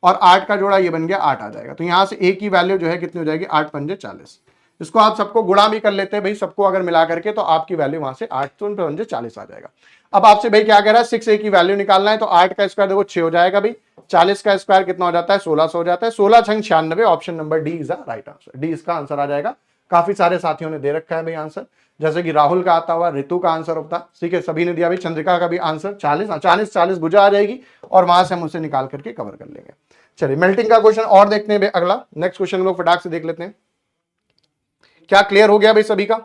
और 8 का जोड़ा ये बन गया 8 आ जाएगा। तो यहां से a की वैल्यू जो है कितनी हो जाएगी 8 पंजे 40। इसको आप सबको गुणा भी कर लेते हैं भाई, सबको अगर मिला करके, तो आपकी वैल्यू वहां से 8 पंजे 40 आ जाएगा। अब आपसे भाई क्या कह रहा है 6a की वैल्यू निकालना है, तो 8 का स्क्वायर देखो 6 हो जाएगा भाई, 40 का स्क्वायर कितना हो जाता है 1600 हो जाता है, 16 छंग 96। Option number D is the right answer, D इसका आंसर आ जाएगा। काफी सारे साथियों ने दे रखा है भाई आंसर, जैसे कि राहुल का आता हुआ, ऋतु का आंसर होता, ठीक है, सभी ने दिया भाई, चंद्रिका का भी आंसर 40 भुजा आ जाएगी, और वहां से हम उसे निकाल करके कवर कर लेंगे। चलिए मेल्टिंग का क्वेश्चन और देखते हैं भाई, अगला नेक्स्ट क्वेश्चन लोग फटाक से देख लेते हैं। क्या क्लियर हो गया भाई सभी का?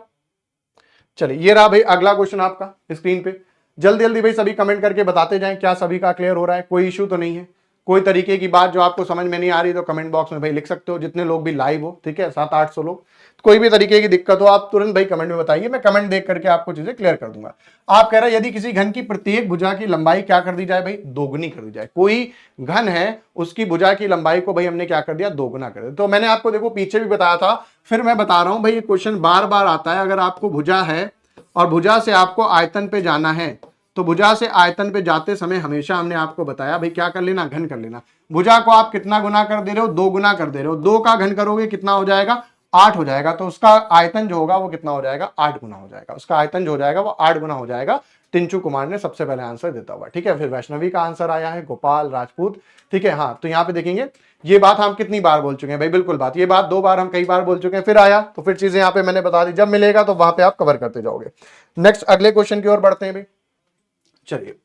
चलिए ये रहा भाई अगला क्वेश्चन आपका स्क्रीन पे। जल्दी जल्दी भाई सभी कमेंट करके बताते जाएं क्या सभी का क्लियर हो रहा है, कोई इशू तो नहीं है, कोई तरीके की बात जो आपको समझ में नहीं आ रही तो कमेंट बॉक्स में भाई लिख सकते हो, जितने लोग भी लाइव हो, ठीक है, 700-800 लोग, कोई भी तरीके की दिक्कत हो आप तुरंत भाई कमेंट में बताइए, मैं कमेंट देख करके आपको चीजें क्लियर कर दूंगा। आप कह रहे हैं यदि किसी घन की प्रत्येक भुजा की लंबाई क्या कर दी जाए भाई, दोगुनी कर दी जाए। कोई घन है उसकी भुजा की लंबाई को भाई हमने क्या कर दिया, दोगुना कर दिया। तो मैंने आपको देखो पीछे भी बताया था, फिर मैं बता रहा हूं भाई, ये क्वेश्चन बार बार आता है। अगर आपको भुजा है और भुजा से आपको आयतन पे जाना है, तो भुजा से आयतन पे जाते समय हमेशा हमने आपको बताया भाई क्या कर लेना, घन कर लेना। भुजा को आप कितना गुना कर दे रहे हो, 2 गुना कर दे रहे हो, 2 का घन करोगे कितना हो जाएगा, 8 हो जाएगा। तो उसका आयतन जो होगा वो कितना हो जाएगा, 8 गुना हो जाएगा। उसका आयतन जो हो जाएगा वो 8 गुना हो जाएगा। टिंचू कुमार ने सबसे पहले आंसर देता हुआ, ठीक है। फिर वैष्णवी का आंसर आया है, गोपाल राजपूत, ठीक है। हाँ, तो यहाँ पे देखेंगे ये बात हम कितनी बार बोल चुके हैं भाई, बिल्कुल बात, ये बात 2 बार हम कई बार बोल चुके हैं, फिर आया तो फिर चीजें यहाँ पे मैंने बता दी, जब मिलेगा तो वहां पे आप कवर करते जाओगे। नेक्स्ट अगले क्वेश्चन की ओर बढ़ते हैं भाई। चलिए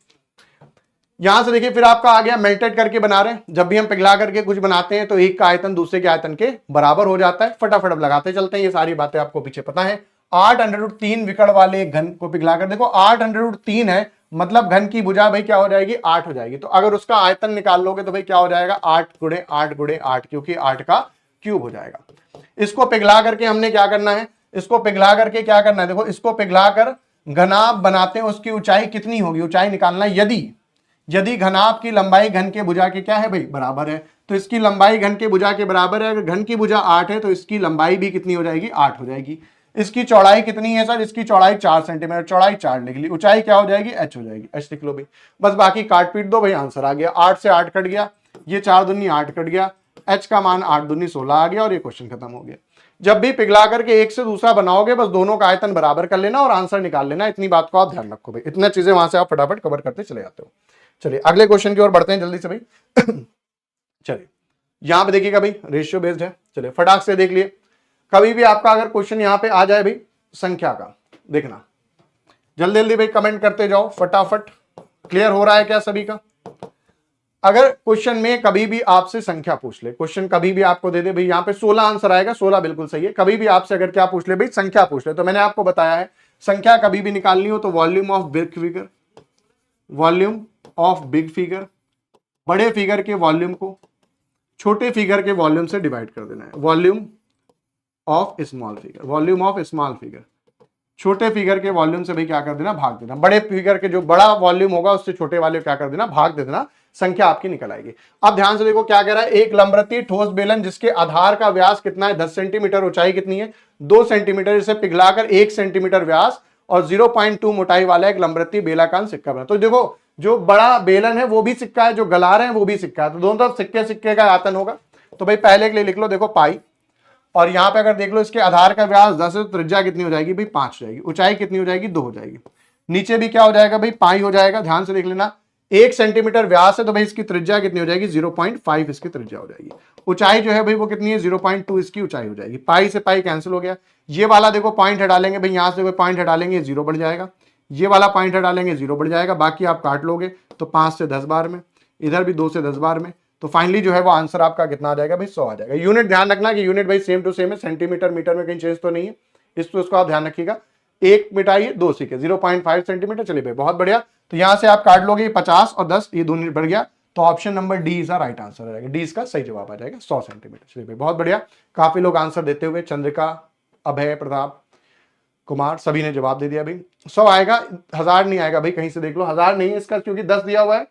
यहां से देखिए फिर आपका आ गया मेल्टेड करके बना रहे हैं। जब भी हम पिघला करके कुछ बनाते हैं तो एक का आयतन दूसरे के आयतन के बराबर हो जाता है। फटाफट अब लगाते चलते हैं, ये सारी बातें आपको पीछे पता है। 8√3 विकर्ण वाले एक घन को पिघला कर देखो, 8√3 है, मतलब घन की भुजा भाई क्या हो जाएगी, 8 हो जाएगी। तो अगर उसका आयतन निकाल लोगे तो भाई क्या हो जाएगा, 8 गुणे 8 गुणे 8, क्योंकि 8 का क्यूब हो जाएगा। इसको पिघला करके हमने क्या करना है, इसको पिघला करके क्या करना है, देखो इसको पिघला कर घनाभ बनाते हैं, उसकी ऊंचाई कितनी होगी, ऊंचाई निकालना है। यदि घनाभ की लंबाई घन के भुजा के क्या है भाई, बराबर है, तो इसकी लंबाई घन के भुजा के बराबर है। अगर घन की भुजा 8 है तो इसकी लंबाई भी कितनी हो जाएगी, 8 हो जाएगी। इसकी चौड़ाई कितनी है सर, इसकी चौड़ाई 4 सेंटीमीटर, चौड़ाई 4 लिख ली, ऊंचाई क्या हो जाएगी, h हो जाएगी, h लिख लो भाई। बस बाकी काट पीट दो भाई, आंसर आ गया। 8 से 8 कट गया, ये 4 दूनी 8 कट गया, h का मान 8 दूनी 16 आ गया, और ये क्वेश्चन खत्म हो गया। जब भी पिघला करके एक से दूसरा बनाओगे, बस दोनों का आयतन बराबर कर लेना और आंसर निकाल लेना। इतनी बात को आप ध्यान रखो भाई, इतनी चीजें वहां से आप फटाफट कवर करते चले जाते हो। चलिए अगले क्वेश्चन की ओर बढ़ते हैं जल्दी से भाई। चलिए यहां पे देखिएगा भाई, रेशियो बेस्ड है। चलिए फटाक से देख लिए, कभी भी आपका अगर क्वेश्चन यहां पे आ जाए भाई संख्या का, देखना जल्दी जल्दी भाई कमेंट करते जाओ फटाफट। क्लियर हो रहा है क्या सभी का? अगर क्वेश्चन में कभी भी आपसे संख्या पूछ ले, क्वेश्चन कभी भी आपको दे दे भाई यहाँ पे 16 आंसर आएगा, 16 बिल्कुल सही है। कभी भी आपसे अगर क्या पूछ ले भाई, संख्या पूछ ले, तो मैंने आपको बताया है संख्या कभी भी निकालनी हो तो volume of big figure, volume of big figure, बड़े फिगर के वॉल्यूम को छोटे फिगर के वॉल्यूम से डिवाइड कर देना है। Volume of small figure, volume of small figure, छोटे फिगर के वॉल्यूम से भाई क्या कर देना, भाग देना। बड़े फिगर के जो बड़ा वॉल्यूम होगा उससे छोटे वाले क्या कर देना, भाग दे देना, संख्या आपकी निकल आएगी। अब ध्यान से देखो क्या कह रहा है, एक लंबवृत्तीय ठोस बेलन जिसके आधार का व्यास कितना है 10 सेंटीमीटर, ऊंचाई कितनी है 2 सेंटीमीटर, इसे पिघलाकर 1 सेंटीमीटर व्यास और 0.2 मोटाई वाला एक लंबवृत्तीय बेलाकार सिक्का बना। तो देखो जो बड़ा बेलन है वो भी सिक्का है, जो गला रहे हैं वो भी सिक्का है, तो दोनों तरफ सिक्के सिक्के का आयतन होगा। तो भाई पहले के लिए लिख लो देखो पाई, और यहां पे अगर देख लो इसके आधार का व्यास 10 है तो त्रिज्या कितनी हो जाएगी भाई 5 हो जाएगी, ऊंचाई कितनी हो जाएगी 2 हो जाएगी। नीचे भी क्या हो जाएगा भाई पाई हो जाएगा, ध्यान से देख लेना। 1 सेंटीमीटर व्यास है तो भाई इसकी त्रिज्या कितनी हो जाएगी 0.5 इसकी त्रिज्या हो जाएगी। ऊंचाई जो है भाई वो कितनी है 0.2 इसकी ऊंचाई हो जाएगी। पाई से पाई कैंसिल हो गया, ये वाला देखो पॉइंट हटा लेंगे भाई, यहां से कोई पॉइंट हटा लेंगे 0 बढ़ जाएगा, ये वाला पॉइंट हटा लेंगे 0 बढ़ जाएगा, बाकी आप काट लोगे तो 5 से 10 बार में, इधर भी 2 से 10 बार में, तो फाइनली जो है वो आंसर आपका कितना आ जाएगा भाई 100 आ जाएगा। यूनिट ध्यान रखना कि यूनिट भाई सेम टू सेम है, सेंटीमीटर मीटर में कहीं चेंज तो नहीं है, इसको आप ध्यान रखिएगा। 1 मिटाइए 2 सीखे 0.5 सेंटीमीटर। चलिए भाई बहुत बढ़िया, तो यहां से आप काट लोगे 50 और 10, ये 2 यूनिट बढ़ गया, तो option number D is right answer आ जाएगा, डी इसका सही जवाब आ जाएगा 100 सेंटीमीटर। चलिए भाई बहुत बढ़िया, काफी लोग आंसर देते हुए, चंद्रिका, अभय, प्रताप कुमार सभी ने जवाब दे दिया भाई। 100 आएगा, 1000 नहीं आएगा भाई, कहीं से देख लो, 1000 नहीं है इसका क्योंकि 10 दिया हुआ है,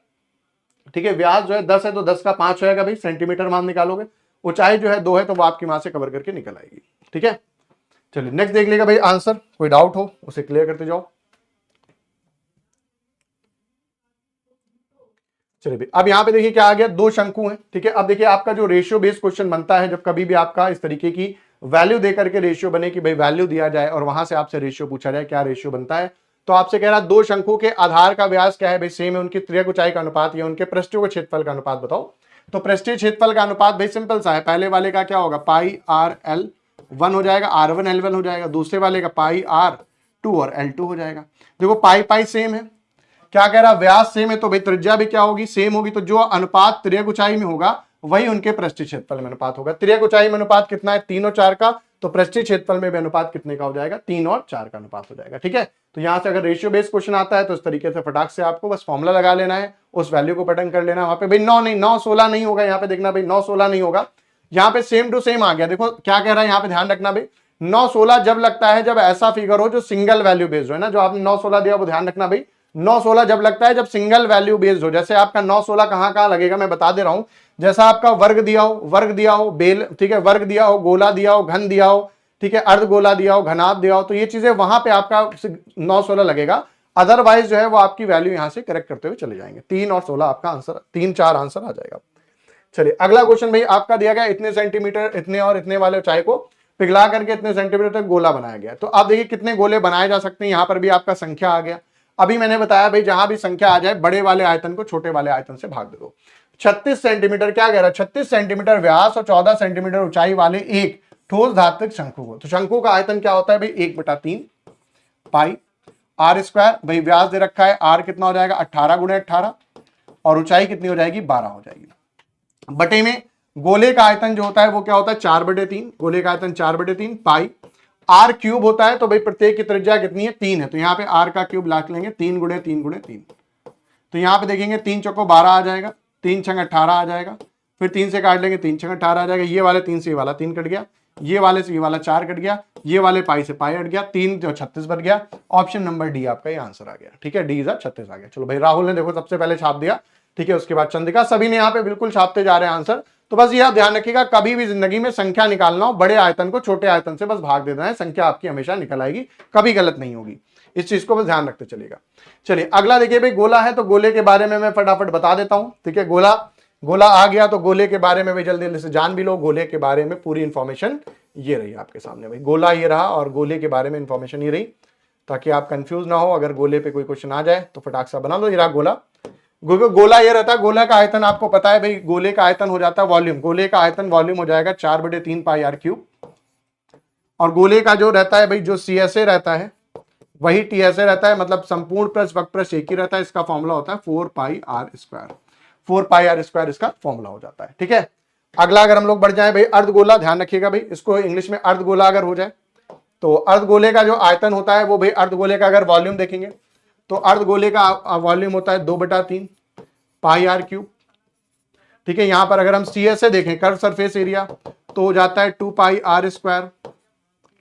ठीक है। व्यास जो है 10 है तो 10 का 5 होएगा भाई, सेंटीमीटर मान निकालोगे। ऊंचाई जो है 2 है तो वो आपकी वहां से कवर करके निकल आएगी, ठीक है। चलिए नेक्स्ट देख लेगा भाई आंसर, कोई डाउट हो उसे क्लियर करते जाओ। चलिए भाई, अब यहाँ पे देखिए क्या आ गया, दो शंकु हैं, ठीक है। अब देखिए आपका जो रेशियो बेस्ड क्वेश्चन बनता है, जब कभी भी आपका इस तरीके की वैल्यू देकर के रेशियो बने कि भाई वैल्यू दिया जाए और वहां से आपसे रेशियो पूछा जाए क्या रेशियो बनता है, तो आपसे कह रहा है दो शंकु के आधार का व्यास क्या है भाई, सेम है, उनकी त्रिज्या ऊंचाई का अनुपात या उनके पृष्ठों के क्षेत्रफल का अनुपात बताओ। तो पृष्ठीय क्षेत्रफल का अनुपात भाई सिंपल सा है, पहले वाले का क्या होगा, पाई आर एल वन हो जाएगा, आर वन एल वन हो जाएगा, दूसरे वाले का पाई आर टू और एल टू हो जाएगा। देखो पाई पाई सेम है, क्या कह रहा है, व्यास सेम है, तो भाई त्रिज्या भी क्या होगी, सेम होगी। तो जो अनुपात त्रिज्या ऊंचाई में होगा वही उनके पृष्ठीय क्षेत्रफल में अनुपात होगा। त्रिज्या ऊंचाई में अनुपात कितना है, 3 और 4 का, तो पृष्ठीय क्षेत्रफल में भी अनुपात कितने का हो जाएगा, 3 और 4 का अनुपात हो जाएगा, ठीक है। तो यहां से अगर रेशियो बेस्ड क्वेश्चन आता है तो इस तरीके से फटाक से आपको बस फॉर्मूला लगा लेना है, उस वैल्यू को पटन कर लेना है। वहां पे भाई 9 नहीं, 9 16 नहीं होगा, यहाँ पे देखना भाई 9 16 नहीं होगा, यहाँ पे सेम टू सेम आ गया। देखो क्या कह रहा है यहाँ पे, ध्यान रखना भाई 9 16 जब लगता है जब ऐसा फिगर हो जो सिंगल वैल्यू बेस्ड हो, है ना, जो आपने 9 16 दिया वो ध्यान रखना भाई, 9 16 जब लगता है जब सिंगल वैल्यू बेस्ड हो। जैसे आपका 9 16 कहां लगेगा मैं बता दे रहा हूं, जैसा आपका वर्ग दिया हो बेल, ठीक है, वर्ग दिया हो, गोला दिया हो, घन दिया हो, ठीक है, अर्धगोला दिया हो, घनाभ दिया हो, तो ये चीजें वहां पे आपका 9 16 लगेगा। अदरवाइज जो है वो आपकी वैल्यू यहां से करेक्ट करते हुए चले जाएंगे, 3 और 16 आपका आंसर, 3 4 आंसर आ जाएगा। चलिए अगला क्वेश्चन भाई आपका दिया गया, इतने सेंटीमीटर इतने और इतने वाले ऊंचाई को पिघला करके इतने सेंटीमीटर तक गोला बनाया गया। तो आप देखिए कितने गोले बनाए जा सकते हैं, यहां पर भी आपका संख्या आ गया। अभी मैंने बताया भाई जहां भी संख्या आ जाए बड़े वाले आयतन को छोटे वाले आयतन से भाग दे दो। 36 सेंटीमीटर क्या कह रहा है, 36 सेंटीमीटर व्यास और 14 सेंटीमीटर ऊंचाई वाले एक ठोस धात्विक शंकु को, तो शंकु का आयतन क्या होता है भाई, 1/3 पाई आर स्क्वायर। भाई व्यास दे रखा है, आर कितना हो जाएगा 18 × 18 और ऊंचाई कितनी हो जाएगी 12 हो जाएगी। बटे में गोले का आयतन जो होता है वो क्या होता है 4/3, गोले का आयतन 4/3 पाई आर क्यूब होता है। तो भाई प्रत्येक की त्रिज्या कितनी है, 3 है, तो यहाँ पे आर का क्यूब लाख लेंगे, 3 × 3 × 3। तो यहाँ पे देखेंगे 3 चौको 12 आ जाएगा, 3 छंग 18 आ जाएगा, फिर 3 से काट लेंगे, 3 छंग 18 आ जाएगा, ये वाले 3 से ये वाला 3 कट गया, ये वाले से ये वाला 4 कट गया, ये वाले पाई से पाई हट गया, 3 जो 36 बन गया। ऑप्शन नंबर डी आपका ये आंसर आ गया, ठीक है, डी इज 36 आ गया। चलो भाई राहुल ने देखो सबसे पहले छाप दिया, ठीक है, उसके बाद चंद्रिका, सभी ने यहाँ पे बिल्कुल छापते जा रहे हैं आंसर। तो बस यह ध्यान रखिएगा कभी भी जिंदगी में संख्या निकालना हो, बड़े आयतन को छोटे आयतन से बस भाग देना है, संख्या आपकी हमेशा निकल आएगी, कभी गलत नहीं होगी, इस चीज को बस ध्यान रखते चलिएगा। चलिए अगला देखिए भाई, गोला है तो गोले के बारे में मैं फटाफट बता देता हूं, ठीक है। गोला आ गया तो गोले के बारे में भाई जल्दी जल्दी से जान भी लो, गोले के बारे में पूरी इंफॉर्मेशन ये रही आपके सामने भाई, गोला ये रहा और गोले के बारे में इंफॉर्मेशन ये रही, ताकि आप कंफ्यूज ना हो, अगर गोले पे कोई क्वेश्चन आ जाए तो फटाक से बना लो। ये रहा गोला, गोला ये रहता है, गोला का आयतन आपको पता है भाई, गोले का आयतन हो जाता है वॉल्यूम, गोले का आयतन वॉल्यूम हो जाएगा 4/3 पाई आर क्यूब, और गोले का जो रहता है भाई, जो CSA रहता है वही TSA रहता है, मतलब संपूर्ण प्लस वक्र एक ही रहता है। इसका फॉर्मूला होता है 4 pi R square, 4 pi R square इसका फॉर्मूला हो जाता है, ठीक है। अगला अगर हम लोग बढ़ जाए भाई, अर्धगोला, ध्यान रखिएगा भाई, इसको इंग्लिश में अर्धगोला अगर हो जाए तो अर्धगोले का जो आयतन होता है वो भाई, अर्धगोले का अगर वॉल्यूम देखेंगे तो अर्धगोले का वॉल्यूम होता है 2/3 पाई आर क्यूब, ठीक है। यहां पर अगर हम CSA देखें, कर्व सरफेस एरिया, तो हो जाता है 2 पाई आर स्क्वायर।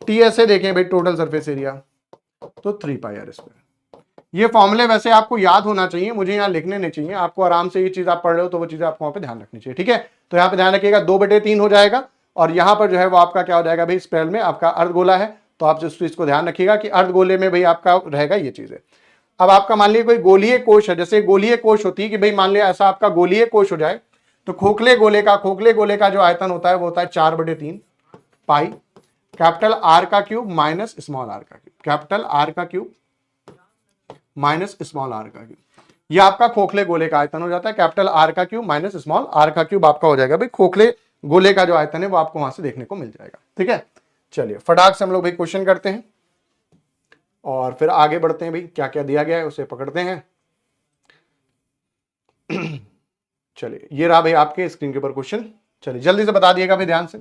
TSA देखें भाई, टोटल सरफेस एरिया, तो 3 पाई आर स्क्वायर। ये फॉर्मूले वैसे आपको याद होना चाहिए, मुझे यहाँ लिखने नहीं चाहिए, आपको आराम से ये चीज आप पढ़ रहे हो तो वो चीज आपको वहां पे ध्यान रखनी चाहिए, ठीक है। तो यहाँ पे ध्यान रखिएगा 2/3 हो जाएगा, और यहाँ पर जो है वो आपका क्या हो जाएगा भाई, स्पेल में आपका अर्धगोला है, तो आप इस चीज को ध्यान रखिएगा कि अर्धगोले में भाई आपका रहेगा ये चीजें। अब आपका मान लीजिए कोई गोलीय कोश है, जैसे गोलीय कोश होती है कि भाई मान लिया ऐसा आपका गोलीय कोश हो जाए, तो खोखले गोले का जो आयतन होता है वो होता है 4/3 पाई कैपिटल आर का क्यूब माइनस स्मॉल आर का क्यूब, कैपिटल आर का क्यूब माइनस स्मॉल आर का क्यूब, ये आपका खोखले गोले का आयतन हो जाता है। कैपिटल आर का क्यूब माइनस स्मॉल आर का क्यूब आपका हो जाएगा भाई, खोखले गोले का जो आयतन है वो आपको वहां से देखने को मिल जाएगा, ठीक है। चलिए फटाक से हम लोग भाई क्वेश्चन करते हैं और फिर आगे बढ़ते हैं भाई, क्या क्या दिया गया है उसे पकड़ते हैं। चलिए ये रहा भाई आपके स्क्रीन के ऊपर क्वेश्चन, चलिए जल्दी से बता दिएगा भाई ध्यान से,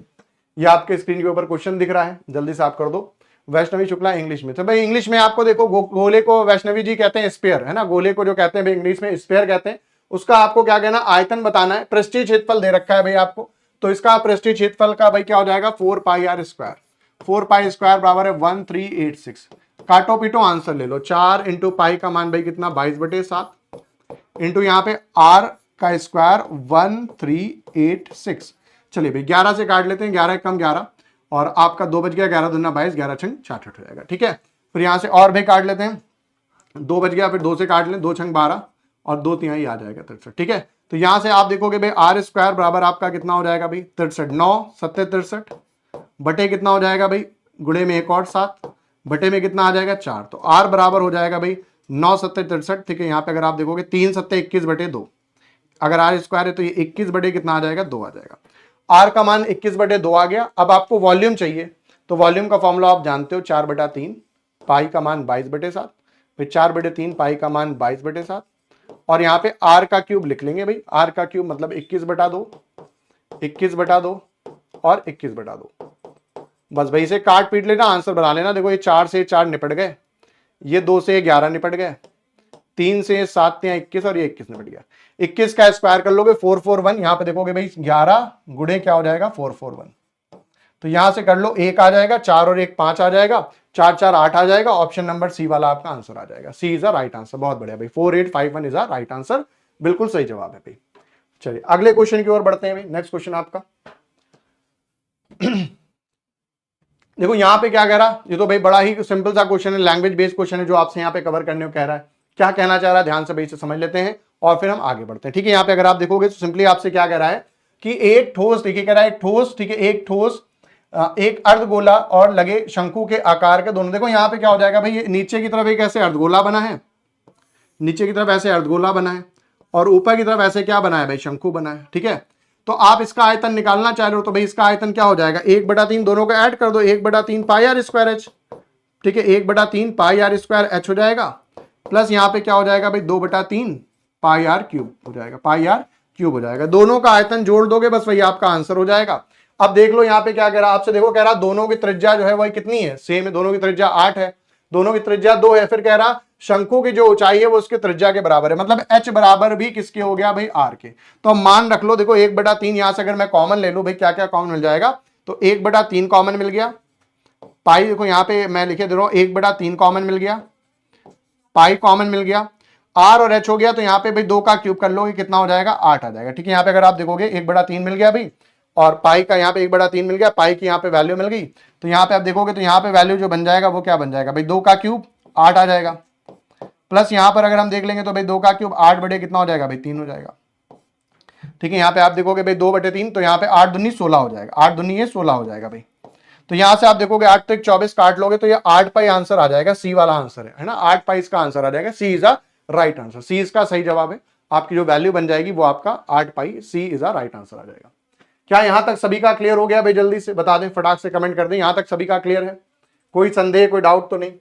ये आपके स्क्रीन के ऊपर क्वेश्चन दिख रहा है, जल्दी से आप कर दो। वैष्णवी शुक्ला इंग्लिश में, तो भाई इंग्लिश में आपको देखो, गोले को वैष्णवी जी कहते हैं स्फीयर, है ना, गोले को जो कहते हैं भाई इंग्लिश में स्फीयर कहते हैं। उसका आपको क्या कहना, आयतन बताना है, पृष्ठीय क्षेत्रफल दे रखा है भाई आपको, तो इसका पृष्ठीय क्षेत्रफल का भाई क्या हो जाएगा 4 pi R square, 4 pi square बराबर है 1386। काटो पीटो आंसर ले लो, 4 इंटू पाई का मान भाई कितना 22/7 इंटू यहाँ पे आर का स्क्वायर 1386। चलिए भाई 11 से काट लेते हैं, 11 कम 11 और आपका 2 बच गया, 11 दूना 22, 11 छंग 66 हो जाएगा, ठीक है। फिर यहाँ से और भी काट लेते हैं, 2 बच गया, फिर 2 से काट लें, 2 छंग 12 और 2/3 आ जाएगा 63। ठीक है, तो यहां से आप देखोगे भाई आर स्क्वायर बराबर आपका कितना हो जाएगा भाई 63, 9 7 63 बटे कितना हो जाएगा भाई गुणे में एक और 7 बटे में कितना आ जाएगा 4, तो आर बराबर हो जाएगा भाई 9 7 63। ठीक है, यहाँ पे अगर आप देखोगे 3 7 21 बटे 2, अगर आर स्क्वायर है तो ये 21 बटे कितना आ जाएगा 2 आ जाएगा। आर का मान 21 बटे 2 आ गया। अब आपको वॉल्यूम चाहिए, तो वॉल्यूम का फॉर्मूला आप जानते हो 4/3, पाई का मान 22/7, फिर 4/3 पाई का मान 22/7, और यहाँ पे आर का क्यूब लिख लेंगे भाई, आर का क्यूब मतलब 21/2, 21/2 और 21/2। बस भाई इसे काट पीट लेना, आंसर बना लेना। देखो ये 4 से 4 निपट गए, ये 2 से 11 निपट गए, 3 से 7 या 21 और ये 21 निपट गया। 21 का स्क्वायर कर लोगे 441, यहां पे देखोगे भाई 11 गुणे क्या हो जाएगा 441, तो यहां से कर लो 1 आ जाएगा, 4 और 1 5 आ जाएगा, 4 4 8 आ जाएगा। ऑप्शन नंबर सी वाला आपका आंसर आ जाएगा। सी इज अ राइट आंसर। बहुत बढ़िया भाई, 4851 इज अ राइट आंसर, बिल्कुल सही जवाब है भाई। चलिए अगले क्वेश्चन की ओर बढ़ते हैं भाई। नेक्स्ट क्वेश्चन आपका देखो यहाँ पे क्या कह रहा, ये तो भाई बड़ा ही सिंपल सा क्वेश्चन है, लैंग्वेज बेस्ड क्वेश्चन है जो आपसे यहाँ पे कवर करने को कह रहा है। क्या कहना चाह रहा है ध्यान से भाई से समझ लेते हैं और फिर हम आगे बढ़ते हैं। ठीक है, यहाँ पे अगर आप देखोगे तो सिंपली आपसे क्या कह रहा है कि एक ठोस, देखिए कह रहा है एक ठोस, ठीक है एक ठोस, एक अर्धगोला और लगे शंकु के आकार के दोनों। देखो यहाँ पे क्या हो जाएगा भाई, नीचे की तरफ एक ऐसे अर्धगोला बना है, नीचे की तरफ ऐसे अर्धगोला बना है, और ऊपर की तरफ ऐसे क्या बना है भाई शंकु बना है। ठीक है, तो आप इसका आयतन निकालना चाह रहे हो, तो भाई इसका आयतन क्या हो जाएगा 1/3, दोनों को ऐड कर दो, 1/3 पाई आर स्क्वायर एच। ठीक है, 1/3 पाई आर स्क्वायर एच हो जाएगा, प्लस यहाँ पे क्या हो जाएगा भाई 2/3 पाई आर क्यूब हो जाएगा, पाई आर क्यूब हो जाएगा। दोनों का आयतन जोड़ दोगे बस वही आपका आंसर हो जाएगा। अब देख लो यहाँ पे क्या कह रहा है आपसे, देखो कह रहा दोनों की त्रिज्या जो है वही कितनी है, सेम है, दोनों की त्रिज्या 8 है, दोनों की त्रिज्या 2 है। फिर कह रहा शंकु की जो ऊंचाई है वो उसके त्रिज्या के बराबर है, मतलब h बराबर भी किसके हो गया भाई r के। तो मान रख लो, देखो 1/3 यहां से अगर मैं कॉमन ले लूं भाई, क्या क्या कॉमन मिल जाएगा, तो 1/3 कॉमन मिल गया, पाई देखो यहाँ पे मैं लिखे दे रहा हूं 1/3 कॉमन मिल गया, पाई कॉमन मिल गया, r और h हो गया, तो यहाँ पे भाई 2 का क्यूब कर लोगे कितना हो जाएगा 8 आ जाएगा। ठीक है, यहाँ पे अगर आप देखोगे 1/3 मिल गया भाई, और पाई का यहाँ पे 1/3 मिल गया, पाई की यहाँ पे वैल्यू मिल गई, तो यहाँ पे आप देखोगे तो यहाँ पे वैल्यू जो बन जाएगा वो क्या बन जाएगा भाई 2 का क्यूब 8 आ जाएगा, प्लस यहाँ पर अगर हम देख लेंगे तो भाई 2 का क्यूब 8 बटे कितना हो जाएगा भाई 3 हो जाएगा। ठीक है, यहाँ पे आप देखोगे भाई 2/3, तो यहाँ पे 8 दूनी 16 हो जाएगा, 8 दूनी ये 16 हो जाएगा भाई। तो यहाँ से आप देखोगे 8 तक 24 काट लोगे तो ये 8 पाई आंसर आ जाएगा, सी वाला आंसर है ना, 8 पाई इसका आंसर आ जाएगा। सी इज अ राइट आंसर, सी इसका सही जवाब है। आपकी जो वैल्यू बन जाएगी वो आपका 8 पाई, सी इज अ राइट आंसर आ जाएगा। क्या यहां तक सभी का क्लियर हो गया भाई? जल्दी से बता दें, फटाक से कमेंट कर दें, यहां तक सभी का क्लियर है, कोई संदेह कोई डाउट तो नहीं?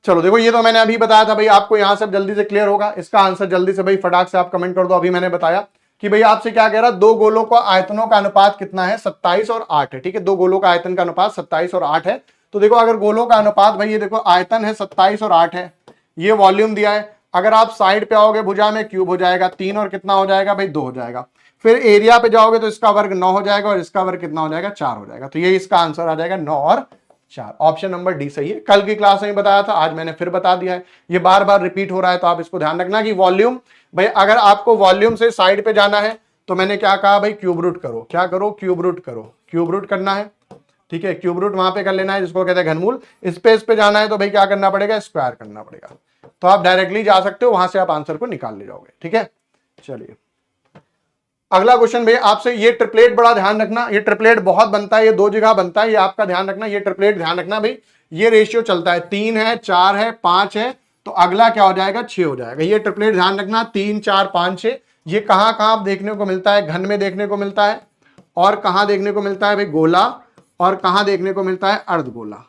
चलो देखो ये तो मैंने अभी बताया था भाई, आपको यहां से जल्दी से क्लियर होगा। इसका आंसर जल्दी से भाई फटाक से आप कमेंट कर दो। अभी मैंने बताया कि भाई आपसे क्या कह रहा, दो गोलों का आयतनों का अनुपात कितना है, 27 और 8 है। ठीक है, दो गोलों का आयतन का अनुपात 27 और 8 है। तो देखो अगर गोलों का अनुपात भाई ये देखो आयतन है 27 और 8 है, ये वॉल्यूम दिया है, अगर आप साइड पे आओगे भुजा में क्यूब हो जाएगा 3 और कितना हो जाएगा भाई 2 हो जाएगा। फिर एरिया पे जाओगे तो इसका वर्ग 9 हो जाएगा और इसका वर्ग कितना हो जाएगा 4 हो जाएगा। तो ये इसका आंसर आ जाएगा 9 और 4। ऑप्शन नंबर डी सही है। कल की क्लास में बताया था, आज मैंने फिर बता दिया है, ये बार बार रिपीट हो रहा है, तो आप इसको ध्यान रखना कि वॉल्यूम भाई अगर आपको वॉल्यूम से साइड पे जाना है तो मैंने क्या कहा भाई क्यूब रूट करो, क्या करो क्यूब रूट करो, क्यूब रूट करना है। ठीक है, क्यूब रूट वहां पे कर लेना है जिसको कहते हैं घनमूल। इस पे जाना है तो भाई क्या करना पड़ेगा, स्क्वायर करना पड़ेगा। तो आप डायरेक्टली जा सकते हो, वहां से आप आंसर को निकाल ले जाओगे। ठीक है, चलिए अगला क्वेश्चन भाई आपसे, ये ट्रिपलेट बड़ा ध्यान रखना, ये ट्रिपलेट बहुत बनता है, ये 2 जगह बनता है, ये आपका ध्यान रखना, ये ट्रिपलेट ध्यान रखना भाई। ये रेशियो चलता है 3 है 4 है 5 है, तो अगला क्या हो जाएगा 6 हो जाएगा। ये ट्रिपलेट ध्यान रखना 3 4 5 6। ये कहां कहां देखने को मिलता है, घन में देखने को मिलता है, और कहां देखने को मिलता है भाई गोला, और कहां देखने को मिलता है अर्धगोला।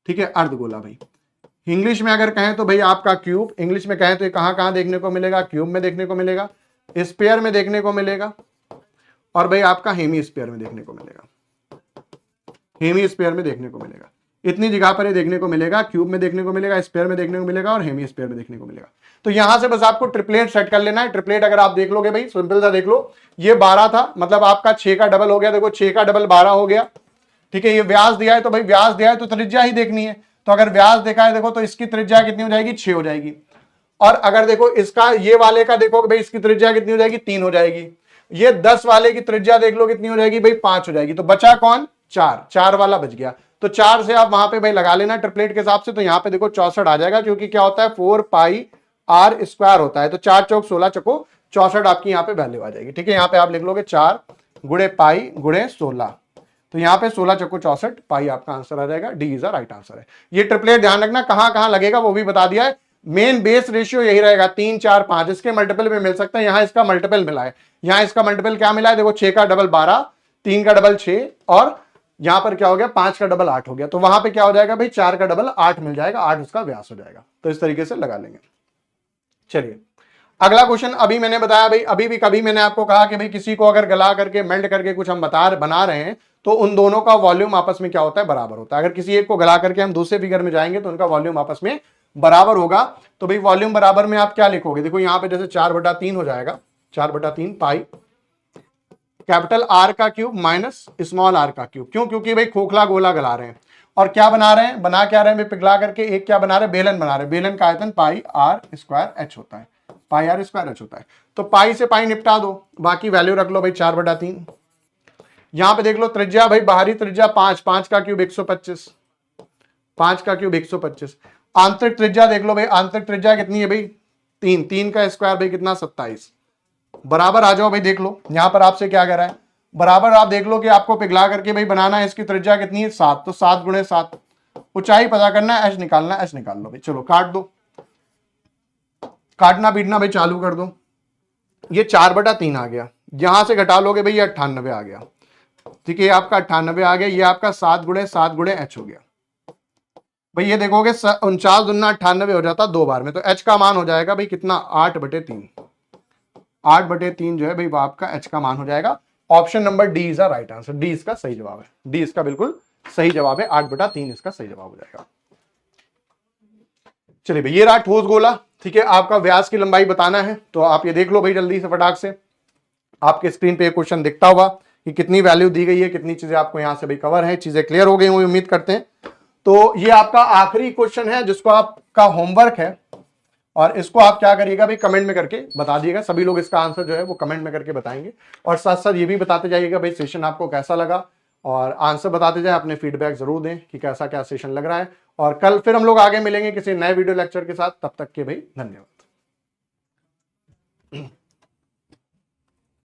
ठीक है, अर्धगोला भाई। इंग्लिश में अगर कहें तो भाई आपका क्यूब, इंग्लिश में कहें तो ये कहां कहां देखने को मिलेगा, क्यूब में देखने को मिलेगा, स्पेयर में देखने को मिलेगा, और भाई आपका हेमी स्पेयर में देखने को मिलेगा, हेमी स्पेयर में देखने को मिलेगा। इतनी जगह पर ये देखने को मिलेगा, क्यूब में देखने को मिलेगा, स्पेयर में देखने को मिलेगा, और हेमी स्पेयर में देखने को मिलेगा। तो यहां से बस आपको ट्रिपलेट सेट कर लेना है। ट्रिपलेट अगर आप देख लोगे भाई, सिंपल सा देख लो, ये 12 था, मतलब आपका 6 का डबल हो गया। देखो 6 का डबल 12 हो गया। ठीक है, ये व्यास दिया है तो भाई व्यास दिया है तो त्रिज्या ही देखनी है, तो अगर व्यास देखा है देखो तो इसकी त्रिज्या कितनी हो जाएगी 6 हो जाएगी। और अगर देखो इसका ये वाले का देखो भाई इसकी त्रिज्या कितनी हो जाएगी 3 हो जाएगी। ये 10 वाले की त्रिज्या देख लो कितनी हो जाएगी भाई 5 हो जाएगी। तो बचा कौन, 4 वाला बच गया। तो 4 से आप वहां पे भाई लगा लेना ट्रिपलेट के हिसाब से। तो यहाँ पे देखो 64 आ जाएगा, क्योंकि क्या होता है 4 पाई आर स्क्वायर होता है। तो 4 चौक 16 चको 64 आपकी यहाँ पे वैल्यू आ जाएगी। ठीक है, यहाँ पे आप लिख लोगे 4 गुणे पाई गुणे 16, तो यहाँ पे 16 चको 64 पाई आपका आंसर आ जाएगा। D is the right answer है। ये ट्रिपलेट ध्यान रखना कहां कहां लगेगा वो भी बता दिया है। मेन बेस रेशियो यही रहेगा 3 4 5, इसके मल्टीपल में मिल सकता है। यहां इसका मल्टीपल मिला है, यहां इसका मल्टीपल क्या मिला है, देखो 6 का डबल 12, 3 का डबल 6 और यहां पर क्या हो गया 5 का डबल 8 हो गया। तो वहां पे क्या हो जाएगा भाई 4 का डबल 8 मिल जाएगा, 8 उसका व्यास हो जाएगा। तो इस तरीके से लगा लेंगे। चलिए अगला क्वेश्चन, अभी मैंने बताया भाई, अभी भी कभी मैंने आपको कहा कि भाई किसी को अगर गला करके मेल्ट करके कुछ हम बना रहे हैं तो उन दोनों का वॉल्यूम आपस में क्या होता है, बराबर होता है। अगर किसी एक को गला करके हम दूसरे फिगर में जाएंगे तो उनका वॉल्यूम आपस में बराबर होगा। तो भाई वॉल्यूम बराबर में आप क्या लिखोगे, देखो यहां पे जैसे 4/3 हो जाएगा, 4/3 पाई कैपिटल आर का क्यूब माइनस स्मॉल आर का क्यूब। क्यों, क्योंकि भाई खोखला गोला गला रहे हैं और क्या बना रहे हैं, बना क्या रहे हैं, पिघला करके एक क्या बना रहे हैं, बेलन बना रहे हैं। बेलन का आयतन पाई आर स्क्वायर एच होता है, पाई आर स्क्वायर एच होता है। तो पाई से पाई निपटा दो, बाकी वैल्यू रख लो भाई 4/3। यहां पे देख लो त्रिज्या भाई, बाहरी त्रिज्या 5, 5 का क्यूब 125, 5 का क्यूब 125। आंतरिक त्रिज्या देख लो भाई, आंतरिक त्रिज्या कितनी है भाई 3, 3 का स्क्वायर भाई कितना 27। बराबर आ जाओ भाई, देख लो यहां पर आपसे क्या कह रहा है, बराबर आप देख लो कि आपको पिघला करके भाई बनाना है, इसकी त्रिज्या कितनी है 7, तो 7 गुणे 7। ऊंचाई पता करना है, एच निकालना है, एच निकाल लो भाई। चलो काट दो, काटना पीटना भाई चालू कर दो। ये 4/3 आ गया, यहां से घटा लोगे भाई ये 98 आ गया। ठीक है, ये आपका 98 आ गया, ये आपका 7 गुणे 7 गुणे एच हो गया भाई। ये देखोगे 49 दूना 98 हो जाता 2 बार में, तो एच का मान हो जाएगा भाई कितना 8/3। 8/3 जो है भाई वो आपका एच का मान हो जाएगा। Option number D is the right answer, D इसका सही जवाब है, डी इसका बिल्कुल सही जवाब है, 8/3 इसका सही जवाब हो जाएगा। चलिए भाई, ये रहा ठोस गोला। ठीक है, आपका व्यास की लंबाई बताना है तो आप ये देख लो भाई जल्दी से फटाक से, आपके स्क्रीन पे क्वेश्चन दिखता होगा कि कितनी वैल्यू दी गई है, कितनी चीजें आपको यहां से भाई कवर है, चीजें क्लियर हो गई होंगी उम्मीद करते हैं। तो ये आपका आखिरी क्वेश्चन है जिसको आपका होमवर्क है और इसको आप क्या करिएगा भाई कमेंट में करके बता दिएगा। सभी लोग इसका आंसर जो है वो कमेंट में करके बताएंगे और साथ साथ ये भी बताते जाइएगा भाई सेशन आपको कैसा लगा, और आंसर बताते जाए, अपने फीडबैक जरूर दें कि कैसा क्या सेशन लग रहा है। और कल फिर हम लोग आगे मिलेंगे किसी नए वीडियो लेक्चर के साथ, तब तक के भाई धन्यवाद।